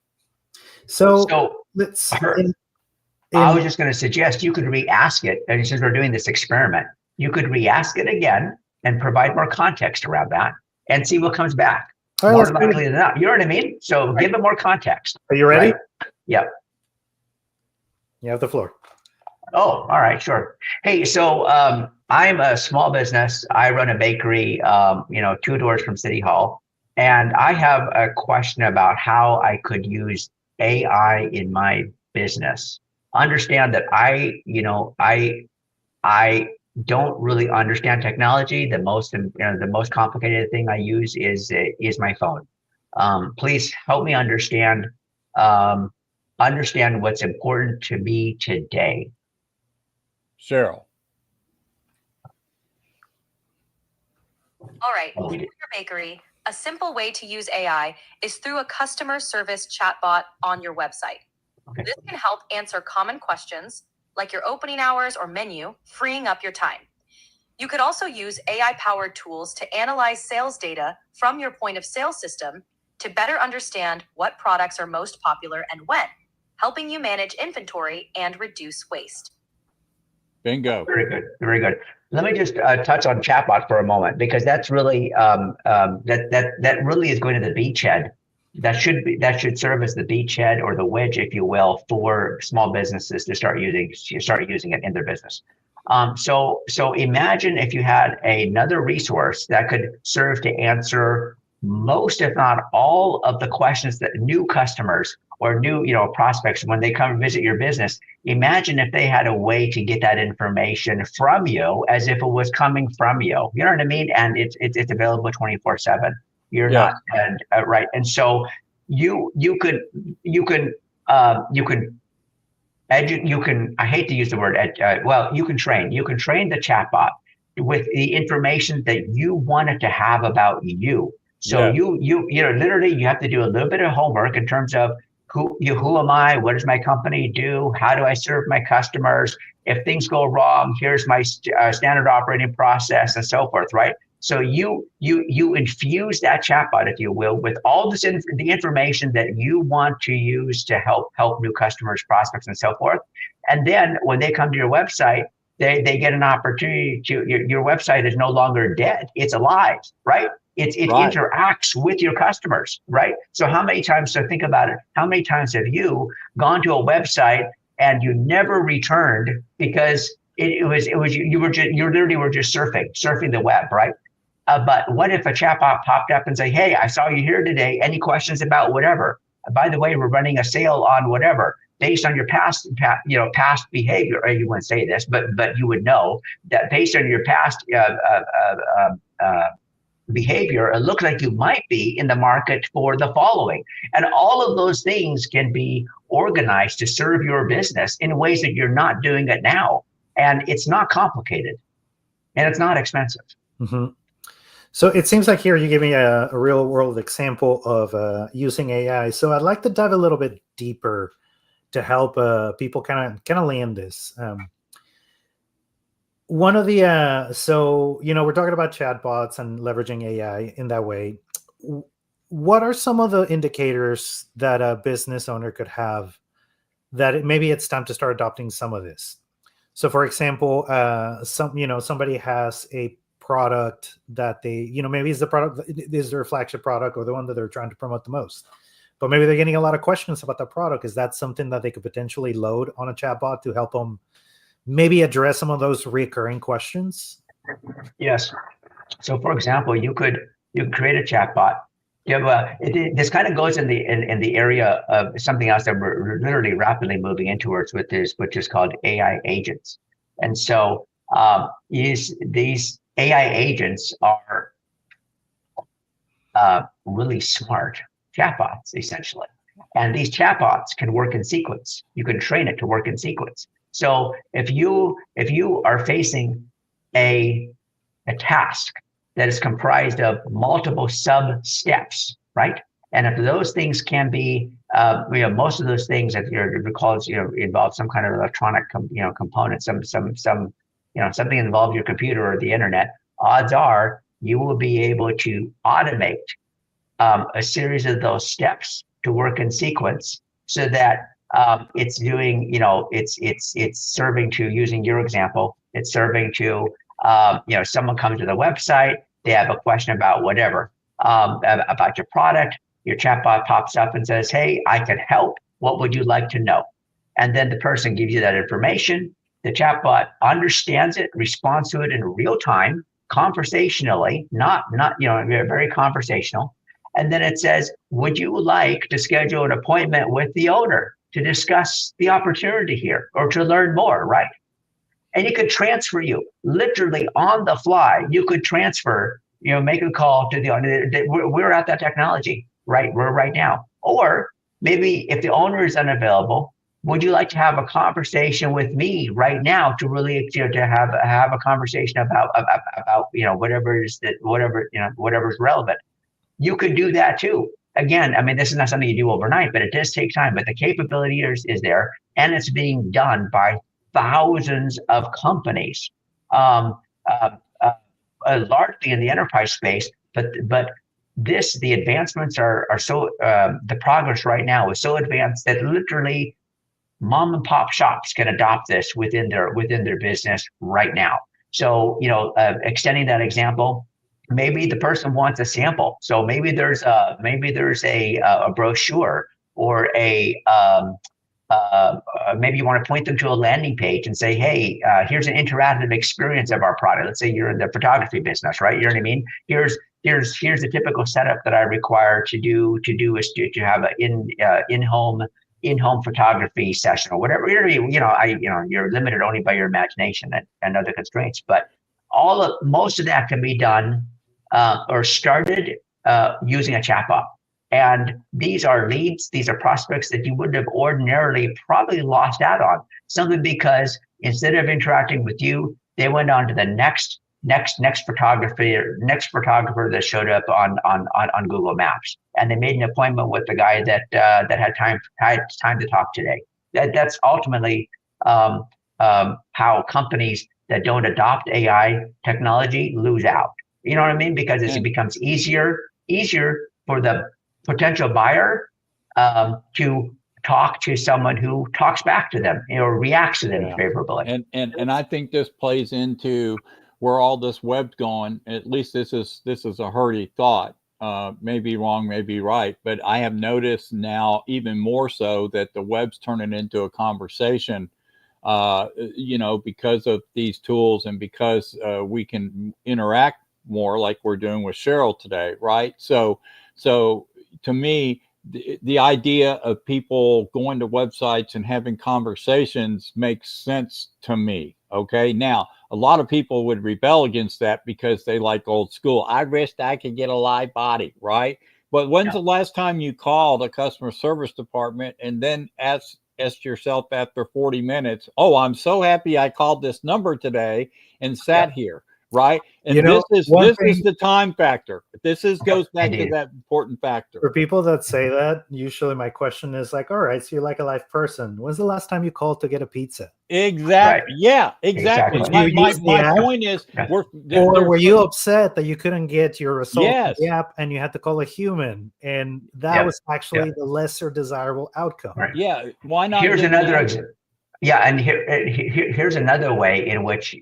So let's I was just going to suggest you could re-ask it, and since we're doing this experiment, you could re-ask it again and provide more context around that and see what comes back. All right, More likely than not. You know what I mean? So give it more context. Are you ready? Right? Yep. You have the floor. Oh, all right, sure. Hey, so I'm a small business. I run a bakery, 2 doors from City Hall. And I have a question about how I could use AI in my business. Understand that I don't really understand technology. The most complicated thing I use is my phone. Please help me understand what's important to me today. Cheryl. All right, for your bakery, a simple way to use AI is through a customer service chatbot on your website. Okay. This can help answer common questions like your opening hours or menu, freeing up your time. You could also use AI-powered tools to analyze sales data from your point of sale system to better understand what products are most popular and when, helping you manage inventory and reduce waste. Bingo. Very good. Very good. Let me just touch on chatbot for a moment, because that's really that really is going to the beachhead. That should serve as the beachhead or the wedge, if you will, for small businesses to start using it in their business. So imagine if you had another resource that could serve to answer most, if not all, of the questions that new customers or new prospects, when they come and visit your business, imagine if they had a way to get that information from you as if it was coming from you. You know what I mean? And it's available 24/7. You're not right. And so you can I hate to use the word you can train the chatbot with the information that you want it to have about you. So you literally you have to do a little bit of homework in terms of who am I? What does my company do? How do I serve my customers? If things go wrong, here's my standard operating process and so forth, right? So you infuse that chatbot, if you will, with all this the information that you want to use to help new customers, prospects, and so forth. And then when they come to your website, they get an opportunity to your website is no longer dead; it's alive, right? It interacts with your customers, right? So think about it. How many times have you gone to a website and you never returned because you literally were just surfing the web, right? But what if a chatbot popped up and say, "Hey, I saw you here today. Any questions about whatever? By the way, we're running a sale on whatever." Based on your past behavior, or you wouldn't say this, but you would know that based on your past behavior, it looks like you might be in the market for the following. And all of those things can be organized to serve your business in ways that you're not doing it now. And it's not complicated and it's not expensive. Mm-hmm. So it seems like here you give me a real world example of using AI. So I'd like to dive a little bit deeper to help people kind of land this. One of the so we're talking about chatbots and leveraging AI in that way. What are some of the indicators that a business owner could have that maybe it's time to start adopting some of this? So, for example, somebody has a product that they maybe is the product is their flagship product or the one that they're trying to promote the most, but maybe they're getting a lot of questions about the product. Is that something that they could potentially load on a chatbot to help them maybe address some of those recurring questions? Yes. So, for example, you could create a chatbot. This kind of goes in the area of something else that we're literally rapidly moving into towards, which is called AI agents. And so these AI agents are really smart chatbots, essentially. And these chatbots can work in sequence. You can train it to work in sequence. So if you are facing a task that is comprised of multiple sub steps, right? And if those things can be, most of those things, if you're recalls, involve some kind of electronic, component, something involves your computer or the internet. Odds are you will be able to automate a series of those steps to work in sequence, so that It's doing, it's serving to, using your example, it's serving to, someone comes to the website, they have a question about whatever, about your product, your chatbot pops up and says, hey, I can help. What would you like to know? And then the person gives you that information. The chatbot understands it, responds to it in real time, conversationally, not very conversational. And then it says, would you like to schedule an appointment with the owner to discuss the opportunity here or to learn more, right? And it could transfer you literally on the fly. You could transfer, make a call to the owner. We're at that technology, right? We're right now. Or maybe if the owner is unavailable, would you like to have a conversation with me right now to really, to have a conversation about whatever's relevant. You could do that too. Again, I mean, this is not something you do overnight, but it does take time. But the capability is there, and it's being done by thousands of companies, largely in the enterprise space. But the advancements are so, the progress right now is so advanced that literally mom and pop shops can adopt this within their business right now. So, extending that example, maybe the person wants a sample. So maybe there's a brochure or maybe you want to point them to a landing page and say, hey, here's an interactive experience of our product. Let's say you're in the photography business, right? You know what I mean? Here's the typical setup that I require to have an in-home photography session or whatever. You're limited only by your imagination and other constraints, but most of that can be done or started using a chatbot. And these are leads, these are prospects that you wouldn't have ordinarily probably lost out on, simply because instead of interacting with you, they went on to the next photographer that showed up on Google Maps, and they made an appointment with the guy that had time to talk today. That's ultimately how companies that don't adopt AI technology lose out. You know what I mean? Because it becomes easier for the potential buyer to talk to someone who talks back to them or reacts to them favorably. And I think this plays into where all this web's going. At least this is a Hurdy thought. Maybe wrong, maybe right, but I have noticed now even more so that the web's turning into a conversation. Because of these tools and because we can interact more, like we're doing with Cheryl today, right? So to me, the idea of people going to websites and having conversations makes sense to me. Okay. Now, a lot of people would rebel against that because they like old school. I wished I could get a live body, right? But when's the last time you called a customer service department and then asked yourself after 40 minutes, oh, I'm so happy I called this number today and sat here, right? And this is the time factor. Goes back to that important factor. For people that say that, usually my question is like, all right, so you're like a live person. When's the last time you called to get a pizza? Exactly. Right. Yeah, exactly. My point is, were you upset that you couldn't get your result in the app and you had to call a human? And that was actually the lesser desirable outcome. Right. Yeah. Why not? Here's another example. Yeah, and here's another way in which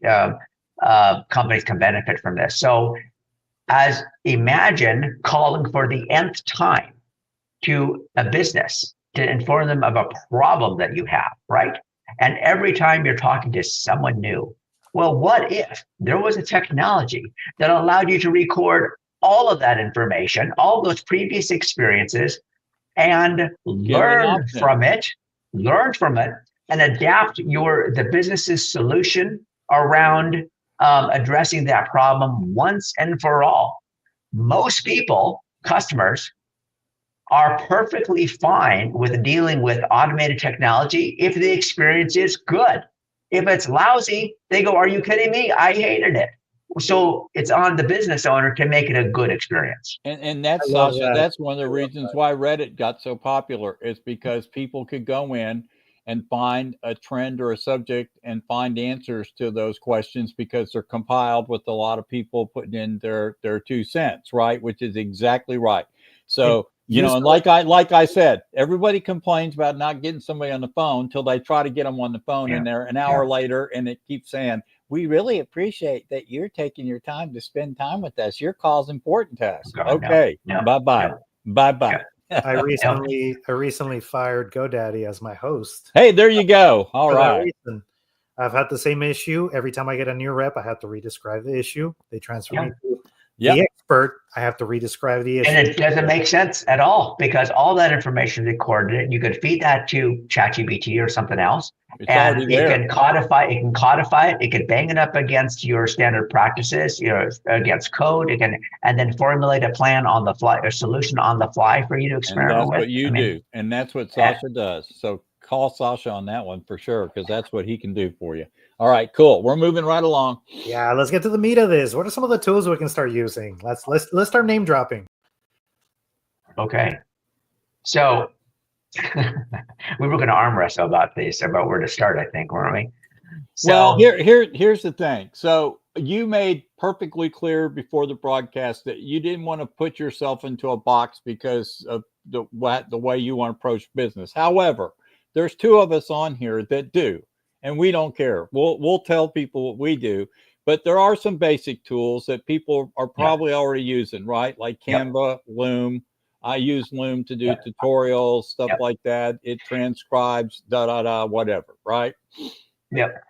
companies can benefit from this. So, imagine calling for the nth time to a business to inform them of a problem that you have, right? And every time you're talking to someone new, well, what if there was a technology that allowed you to record all of that information, all those previous experiences, and learn from it, and adapt the business's solution around addressing that problem once and for all? Most people, customers, are perfectly fine with dealing with automated technology if the experience is good. If it's lousy, they go, are you kidding me? I hated it. So it's on the business owner to make it a good experience. And that's, Sascha, that's one of the reasons why Reddit got so popular, is because people could go in and find a trend or a subject and find answers to those questions because they're compiled with a lot of people putting in their 2 cents, right? Which is exactly right. So You know, and like I said, everybody complains about not getting somebody on the phone till they try to get them on the phone, and they're an hour later, and it keeps saying, "We really appreciate that you're taking your time to spend time with us. Your call's important to us." Okay, bye-bye. Bye-bye. I recently fired GoDaddy as my host. Hey, there you go. All right. I've had the same issue. Every time I get a new rep, I have to redescribe the issue. They transfer me to the expert. I have to redescribe the issue. And it doesn't make sense at all because all that information is recorded. You could feed that to ChatGPT or something else. And it can codify it. It can bang it up against your standard practices, against code. It can, and then formulate a plan on the fly, a solution on the fly for you to experiment with. That's what you do. And that's what Sascha does. So call Sascha on that one for sure, because that's what he can do for you. All right, cool. We're moving right along. Yeah, let's get to the meat of this. What are some of the tools we can start using? Let's start name dropping. Okay. So we were going to arm wrestle about where to start, I think, weren't we? So, well, here's the thing. So you made perfectly clear before the broadcast that you didn't want to put yourself into a box because of the way you want to approach business. However, there's two of us on here that do, and we don't care. We'll tell people what we do, but there are some basic tools that people are probably already using, right? Like Canva, Loom. I use Loom to do tutorials, stuff like that. It transcribes, whatever, right? Yep.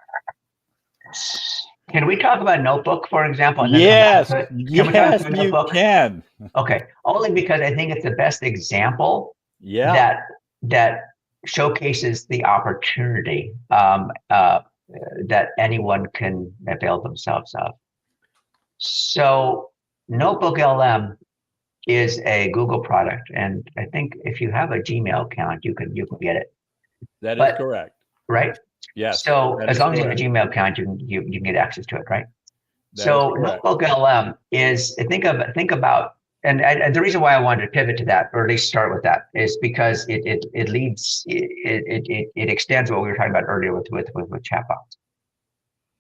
Can we talk about Notebook, for example? Yes, you can. Okay, only because I think it's the best example that showcases the opportunity that anyone can avail themselves of. So Notebook LM is a Google product, and I think if you have a Gmail account, you can get it. That is correct. Right? Yes. So as long as you have a Gmail account, you can get access to it, right? So Notebook LM is think about, and the reason why I wanted to pivot to that, or at least start with that, is because it extends what we were talking about earlier with chatbots.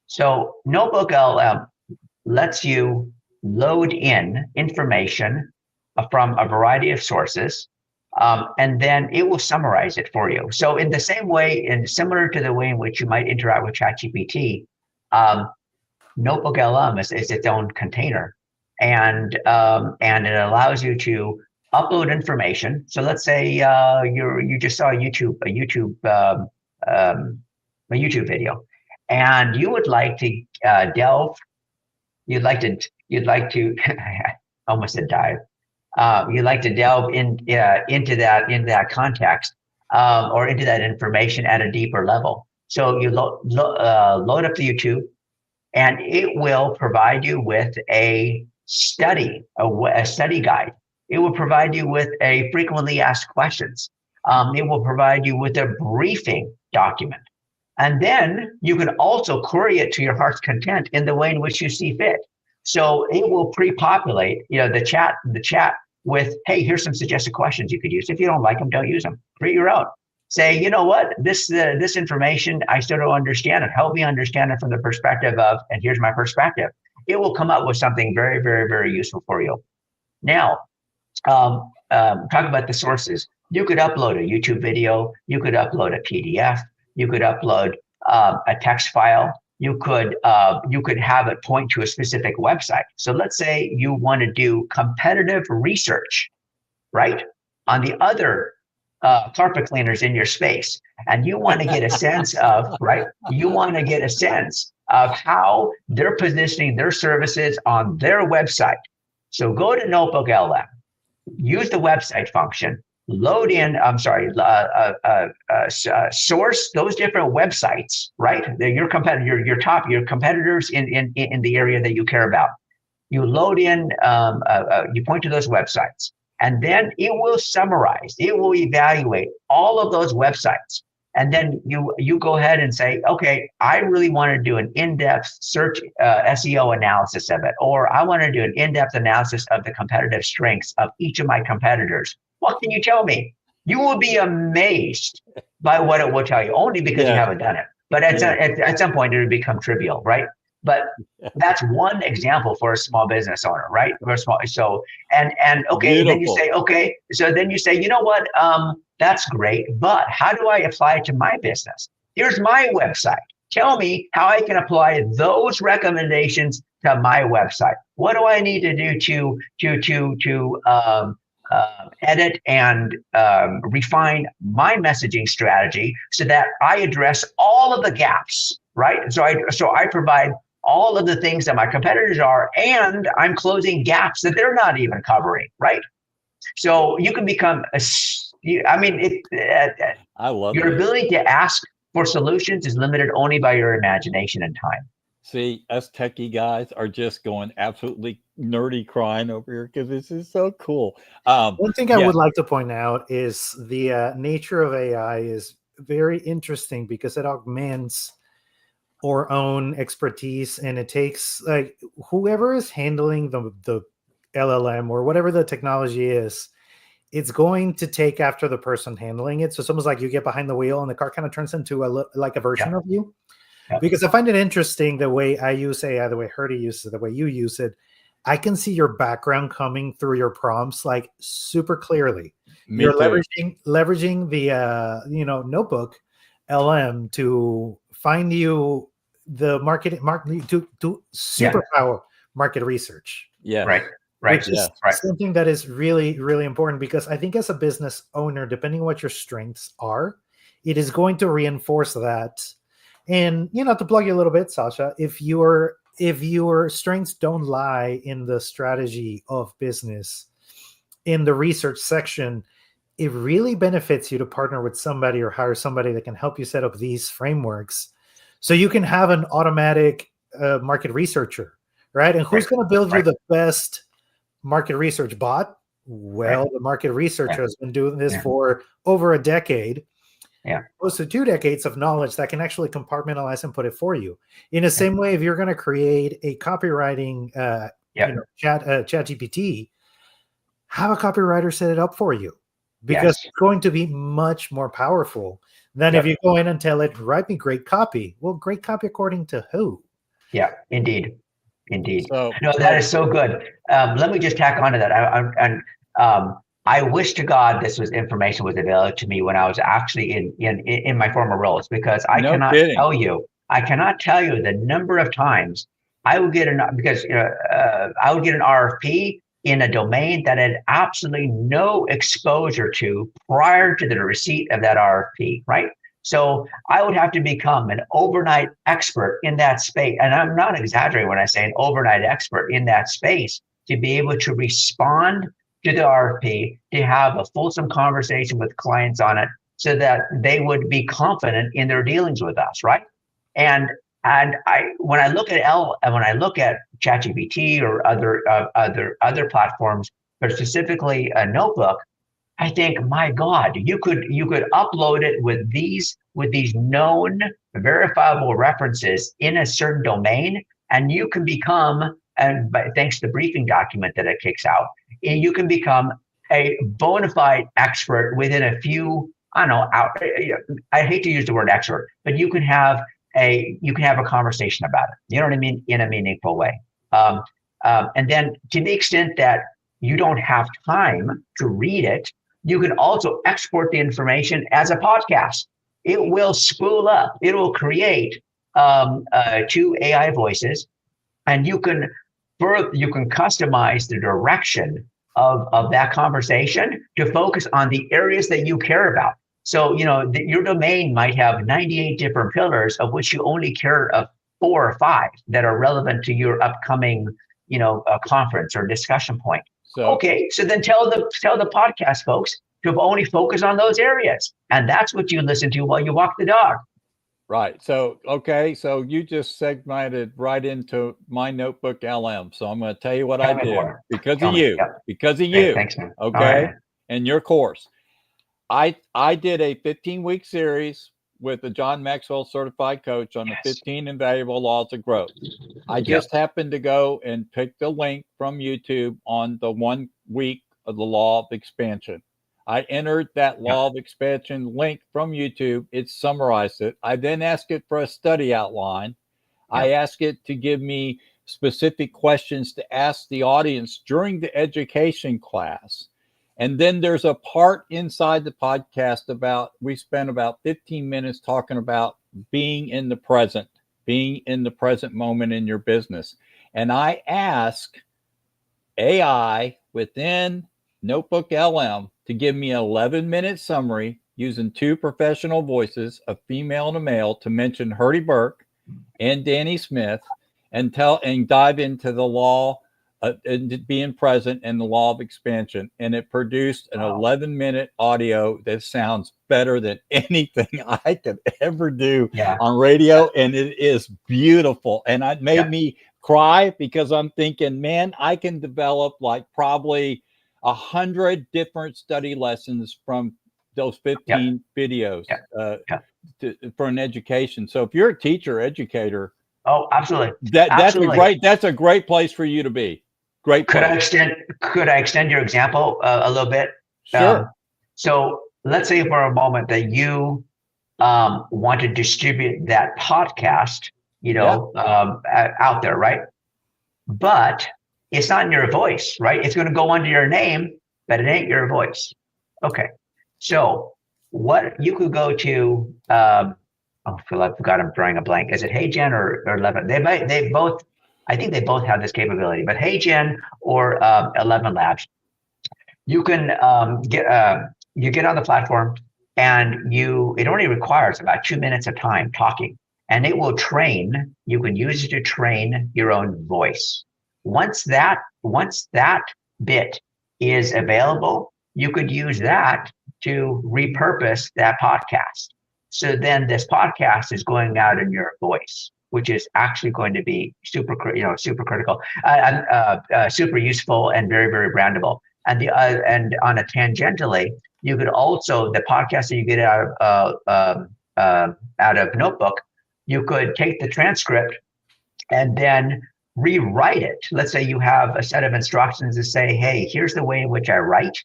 So Notebook LM lets you load in information from a variety of sources, and then it will summarize it for you. So in the same way, and similar to the way in which you might interact with ChatGPT, Notebook LM is its own container, and it allows you to upload information. So let's say you just saw a YouTube video, and you would like to delve. You'd like to I almost said dive. You'd like to delve into that context or into that information at a deeper level. So you load up the YouTube, and it will provide you with a study guide. It will provide you with a frequently asked questions. It will provide you with a briefing document. And then you can also query it to your heart's content in the way in which you see fit. So it will pre-populate, the chat with, hey, here's some suggested questions you could use. If you don't like them, don't use them. Create your own. Say, you know what, this information, I still don't understand it. Help me understand it from the perspective of, and here's my perspective. It will come up with something very, very, very useful for you. Now, talk about the sources. You could upload a YouTube video. You could upload a PDF. You could upload a text file. You could have it point to a specific website. So let's say you want to do competitive research, right, on the other carpet cleaners in your space, and you want to get a sense of, right? You want to get a sense of how they're positioning their services on their website. So go to Notebook LM, use the website function, load in, source those different websites, right? They're your competitors in the area that you care about. You load in, you point to those websites, and then it will summarize, it will evaluate all of those websites. And then you go ahead and say, okay, I really want to do an in-depth search SEO analysis of it, or I want to do an in-depth analysis of the competitive strengths of each of my competitors. What can you tell me? You will be amazed by what it will tell you, only because you haven't done it. But at some point, it will become trivial, right? But that's one example for a small business owner, right? For a small, so and okay, then you Beautiful. say, okay, so then you say, you know what, that's great, but how do I apply it to my business? Here's my website. Tell me how I can apply those recommendations to my website. What do I need to do to edit and refine my messaging strategy so that I address all of the gaps, right? So I provide all of the things that my competitors are, and I'm closing gaps that they're not even covering, right? So you can become I love your this. ability to ask for solutions is limited only by your imagination and time. See, us techie guys are just going absolutely nerdy crying over here because this is so cool. One thing I would like to point out is the nature of AI is very interesting because it augments our own expertise, and it takes like whoever is handling the LLM or whatever the technology is, it's going to take after the person handling it. So it's almost like you get behind the wheel and the car kind of turns into a version of you. Because I find it interesting the way I use AI, the way Herdy uses it, the way you use it. I can see your background coming through your prompts like super clearly. You're leveraging the notebook LM to find you the market to superpower market research. Yeah. Right. Which is something that is really, really important, because I think as a business owner, depending on what your strengths are, it is going to reinforce that. And, to plug you a little bit, Sascha, if your strengths don't lie in the strategy of business, in the research section, it really benefits you to partner with somebody or hire somebody that can help you set up these frameworks so you can have an automatic market researcher, right? And who's going to build you the best market research bot? Well, the market researcher has been doing this for over a decade. Close to 2 decades of knowledge that can actually compartmentalize and put it for you. In the same way, if you're going to create a copywriting chat GPT, have a copywriter set it up for you, because it's going to be much more powerful than if you go in and tell it, write me great copy. Well, great copy according to who? Yeah, indeed. So, no, that is so good. Let me just tack onto that. I wish to God this information was available to me when I was actually in my former roles, because I cannot tell you the number of times I would get I would get an RFP in a domain that had absolutely no exposure to prior to the receipt of that RFP, right? So I would have to become an overnight expert in that space. And I'm not exaggerating when I say an overnight expert in that space to be able to respond to the RFP, to have a fulsome conversation with clients on it so that they would be confident in their dealings with us, right? And when I look at ChatGPT or other platforms, but specifically a notebook, I think, my God, you could upload it with these known verifiable references in a certain domain, and you can become, and thanks to the briefing document that it kicks out, you can become a bona fide expert within a few, I don't know, I hate to use the word expert, but you can have a conversation about it. You know what I mean? In a meaningful way. And then to the extent that you don't have time to read it, you can also export the information as a podcast. It will spool up. It will create 2 AI voices, and you can customize the direction of that conversation to focus on the areas that you care about. So, your domain might have 98 different pillars, of which you only care of 4 or 5 that are relevant to your upcoming, conference or discussion point. So then tell the podcast folks to only focus on those areas, and that's what you listen to while you walk the dog. Right. So you just segmented right into my notebook LM. So I'm going to tell you what I did because of you. Thanks, man. Okay. Right. And your course, I did a 15-week series with the John Maxwell certified coach on the 15 invaluable laws of growth. I just happened to go and pick the link from YouTube on the 1 week of the law of expansion. I entered that law of expansion link from YouTube. It summarized it. I then asked it for a study outline. I ask it to give me specific questions to ask the audience during the education class. And then there's a part inside the podcast we spent about 15 minutes talking about being in the present moment in your business. And I ask AI within Notebook LM to give me an 11-minute summary using 2 professional voices, a female and a male, to mention Hurdy Burke and Danny Smith, and dive into the law and being present and the law of expansion. And it produced an 11-minute audio that sounds better than anything I could ever do on radio. And it is beautiful. And it made me cry, because I'm thinking, man, I can develop like probably 100 different study lessons from those 15 videos for an education. So if you're a teacher, educator, absolutely. That's a great place for you to be. Great place. Could I extend your example a little bit? Sure. So let's say for a moment that you want to distribute that podcast, out there, right? But it's not in your voice, right? It's going to go under your name, but it ain't your voice. Okay. So what you could go to, I forgot, I'm drawing a blank. Is it HeyGen or 11? I think they both have this capability, but HeyGen or 11 Labs, you can get on the platform, and it only requires about 2 minutes of time talking, and it will train. You can use it to train your own voice. Once that bit is available, you could use that to repurpose that podcast. So then this podcast is going out in your voice, which is actually going to be super critical, super useful, and very, very brandable. And and on a tangentially, you could also, the podcast that you get out of Notebook, you could take the transcript and then rewrite it. Let's say you have a set of instructions to say, hey, here's the way in which I write.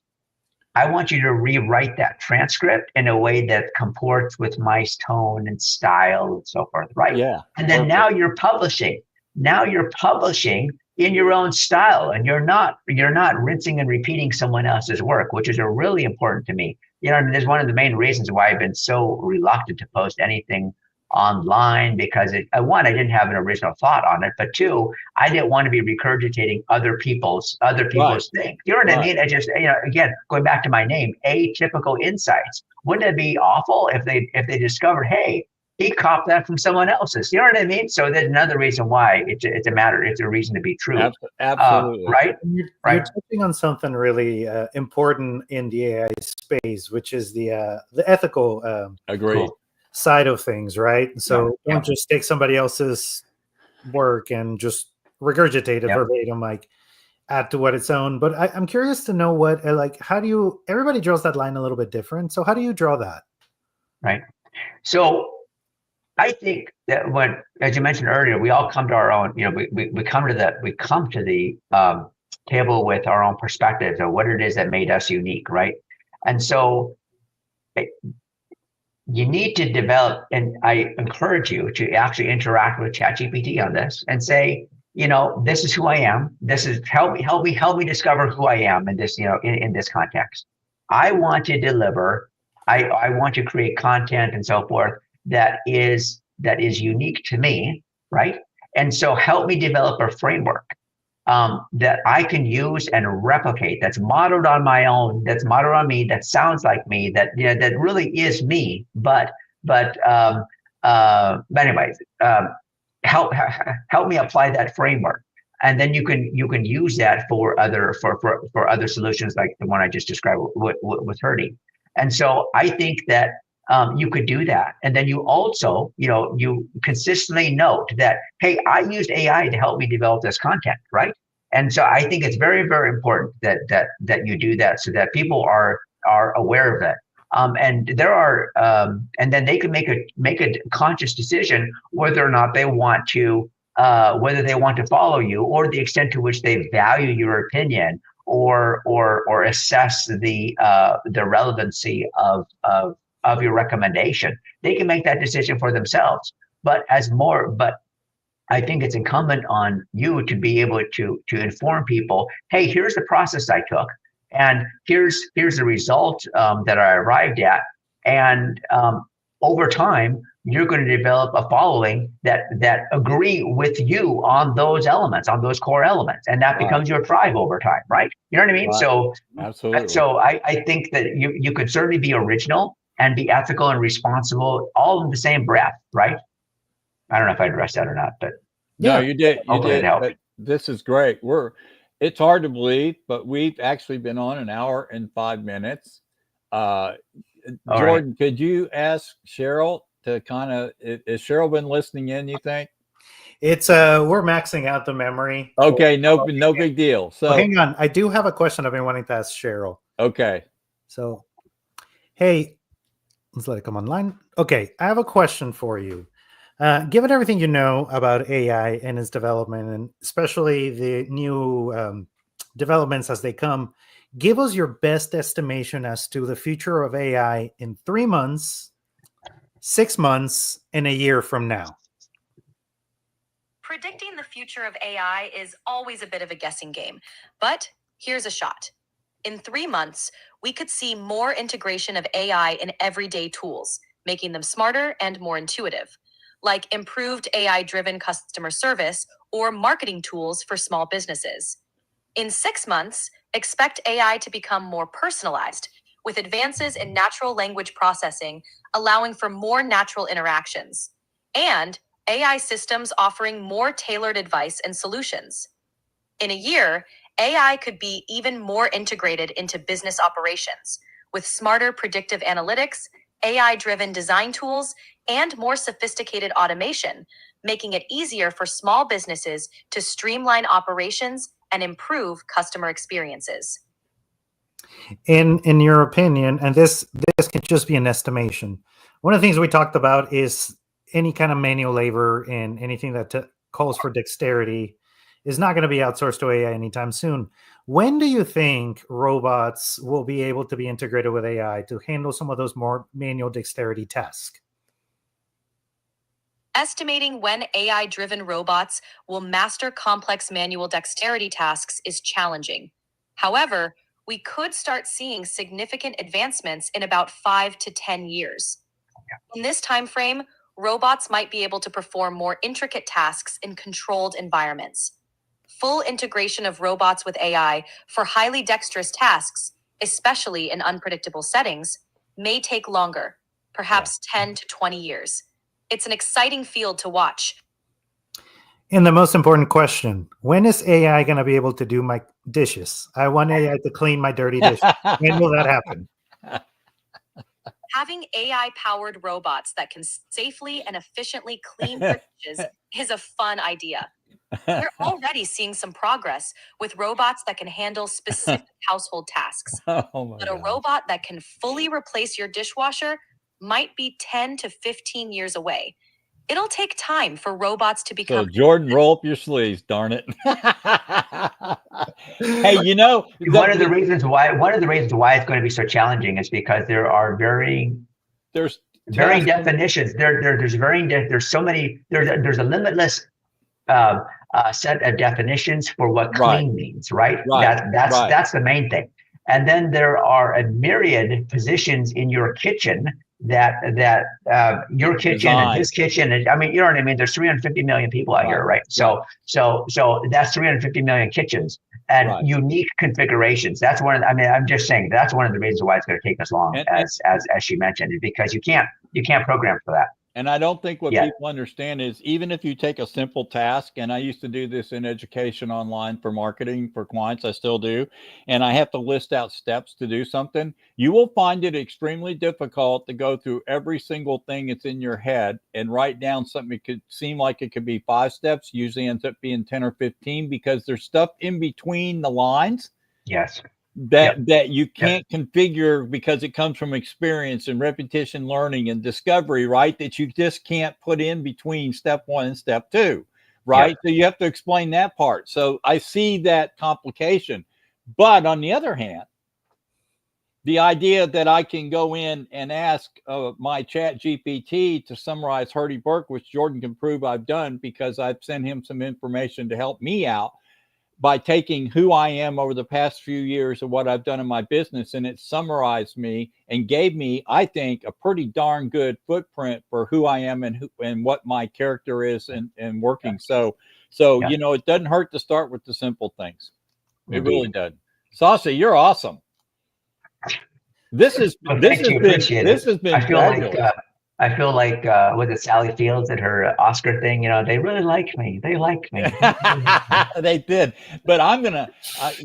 I want you to rewrite that transcript in a way that comports with my tone and style and so forth, right? Yeah. And then now you're publishing. Now you're publishing in your own style, and you're not rinsing and repeating someone else's work, which is really important to me. There's one of the main reasons why I've been so reluctant to post anything online, because I didn't have an original thought on it, but 2, I didn't want to be regurgitating other people's things. You know what I mean? I just, again, going back to my name, Atypical Insights. Wouldn't it be awful if they discovered, hey, he copied that from someone else's? You know what I mean? So there's another reason why it's a reason to be true. Absolutely. Right? You're touching on something really important in the AI space, which is the ethical Agreed. Side of things, right? So don't just take somebody else's work and just regurgitate it verbatim, like add to what its own. But I'm curious to know what, how do you, everybody draws that line a little bit different. So how do you draw that? Right. So I think that when, as you mentioned earlier, we all come to our own, we come to the table with our own perspectives of what it is that made us unique, right? And so you need to develop, and I encourage you to actually interact with ChatGPT on this and say, this is who I am. This is help me discover who I am in this, in this context. I want to deliver. I want to create content and so forth that is unique to me, right? And so help me develop a framework that I can use and replicate, that's modeled on my own, that's modeled on me, that sounds like me, that really is me. But anyways, help me apply that framework, and then you can use that for other solutions like the one I just described with Hurdy. And so I think that you could do that. And then you also, you consistently note that, hey, I used AI to help me develop this content, right? And so I think it's very, very important that you do that, so that people are aware of it. And there are, and then they can make a conscious decision whether or not they want to follow you, or the extent to which they value your opinion, or assess the relevancy of your recommendation. They can make that decision for themselves. But I think it's incumbent on you to be able to inform people, hey, here's the process I took, and here's the result that I arrived at, and over time you're going to develop a following that agree with you on those elements, on those core elements, and that becomes your tribe over time, right? You know what I mean? Right. So Absolutely. so I think that you could certainly be original and be ethical and responsible all in the same breath, right? I don't know if I addressed that or not, but No, Yeah. you did. You hopefully it did. helped. But this is great. It's hard to believe, but we've actually been on an hour and 5 minutes. All right. Jordan, could you ask Cheryl to kind of, has Cheryl been listening in, you think? It's we're maxing out the memory. Okay, no big deal. Oh, So, hang on. I do have a question I've been wanting to ask Cheryl. okay. So, hey, let's let it come online. Okay, I have a question for you. Given everything you know about AI and its development, and especially the new developments as they come, give us your best estimation as to the future of AI in 3 months, 6 months, and a year from now. Predicting the future of AI is always a bit of a guessing game, but here's a shot. In 3 months, we could see more integration of AI in everyday tools, making them smarter and more intuitive, like improved AI-driven customer service or marketing tools for small businesses. In 6 months, expect AI to become more personalized, with advances in natural language processing allowing for more natural interactions, and AI systems offering more tailored advice and solutions. In a year, AI could be even more integrated into business operations, with smarter predictive analytics, AI-driven design tools, and more sophisticated automation, making it easier for small businesses to streamline operations and improve customer experiences. In your opinion, and this can just be an estimation, one of the things we talked about is any kind of manual labor and anything that calls for dexterity is not going to be outsourced to AI anytime soon. When do you think robots will be able to be integrated with AI to handle some of those more manual dexterity tasks? Estimating when AI-driven robots will master complex manual dexterity tasks is challenging. However, we could start seeing significant advancements in about 5 to 10 years. In this time frame, robots might be able to perform more intricate tasks in controlled environments. Full integration of robots with AI for highly dexterous tasks, especially in unpredictable settings, may take longer, perhaps 10 to 20 years. It's an exciting field to watch. And the most important question, when is AI going to be able to do my dishes? I want AI to clean my dirty dishes. When will that happen? Having AI-powered robots that can safely and efficiently clean your dishes is a fun idea. We're already seeing some progress with robots that can handle specific household tasks. Oh my But a God. robot that can fully replace your dishwasher might be 10 to 15 years away. It'll take time for robots to So become. Jordan, roll up your sleeves, darn it. Hey, you know, One of the reasons why it's going to be so challenging is because there are varying there's definitions. There's so many. There's a limitless set of definitions for what clean means, right? That's the main thing. And then there are a myriad positions in your kitchen that your kitchen and his kitchen, and I mean, you know what I mean? There's 350 million people out here, right? So that's 350 million kitchens and unique configurations. That's one of the, I mean, I'm just saying that's one of the reasons why it's going to take us long, as she mentioned, is because you can't program for that. And I don't think what people understand is, even if you take a simple task, and I used to do this in education online for marketing for clients, I still do, and I have to list out steps to do something, you will find it extremely difficult to go through every single thing that's in your head and write down something. It could seem like it could be 5 steps, usually ends up being 10 or 15, because there's stuff in between the lines. Yes. That you can't configure because it comes from experience and repetition learning and discovery, right? That you just can't put in between step 1 and step 2, right? So you have to explain that part. So I see that complication. But on the other hand, the idea that I can go in and ask my chat GPT to summarize Hurdy Burke, which Jordan can prove I've done because I've sent him some information to help me out by taking who I am over the past few years and what I've done in my business. And it summarized me and gave me, I think, a pretty darn good footprint for who I am and what my character is and working. So, you know, it doesn't hurt to start with the simple things. It really doesn't. Sasha, you're awesome. This has been fabulous. I feel like was it Sally Fields at her Oscar thing? You know, they really like me. They like me. They did, but I'm gonna,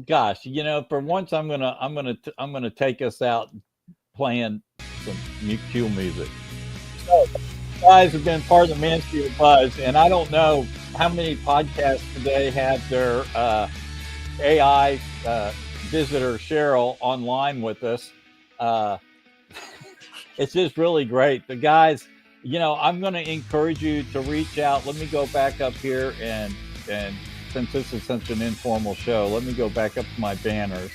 gosh, you know, for once I'm gonna take us out playing some cool music. So, guys have been part of the Mansfield Buzz, and I don't know how many podcasts today have their AI visitor Cheryl online with us. It's just really great. The guys, you know, I'm going to encourage you to reach out. Let me go back up here and since this is such an informal show, let me go back up to my banners.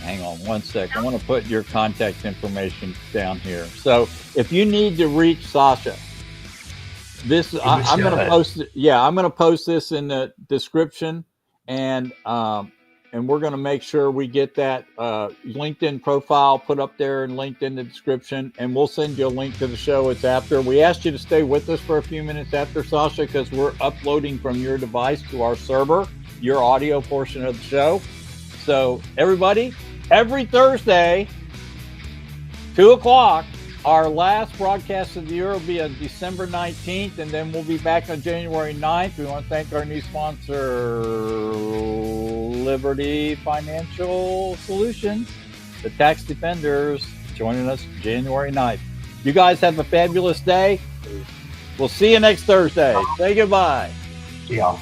Hang on one sec. I want to put your contact information down here. So if you need to reach Sascha, I'm going to post it. Yeah, I'm going to post this in the description, and we're going to make sure we get that LinkedIn profile put up there and linked in the description, and we'll send you a link to the show. It's after. We asked you to stay with us for a few minutes after, Sascha, because we're uploading from your device to our server, your audio portion of the show. So everybody, every Thursday, 2:00, our last broadcast of the year will be on December 19th, and then we'll be back on January 9th. We want to thank our new sponsor, Liberty Financial Solutions, the tax defenders, joining us January 9th. You guys have a fabulous day. We'll see you next Thursday. Say goodbye. See y'all.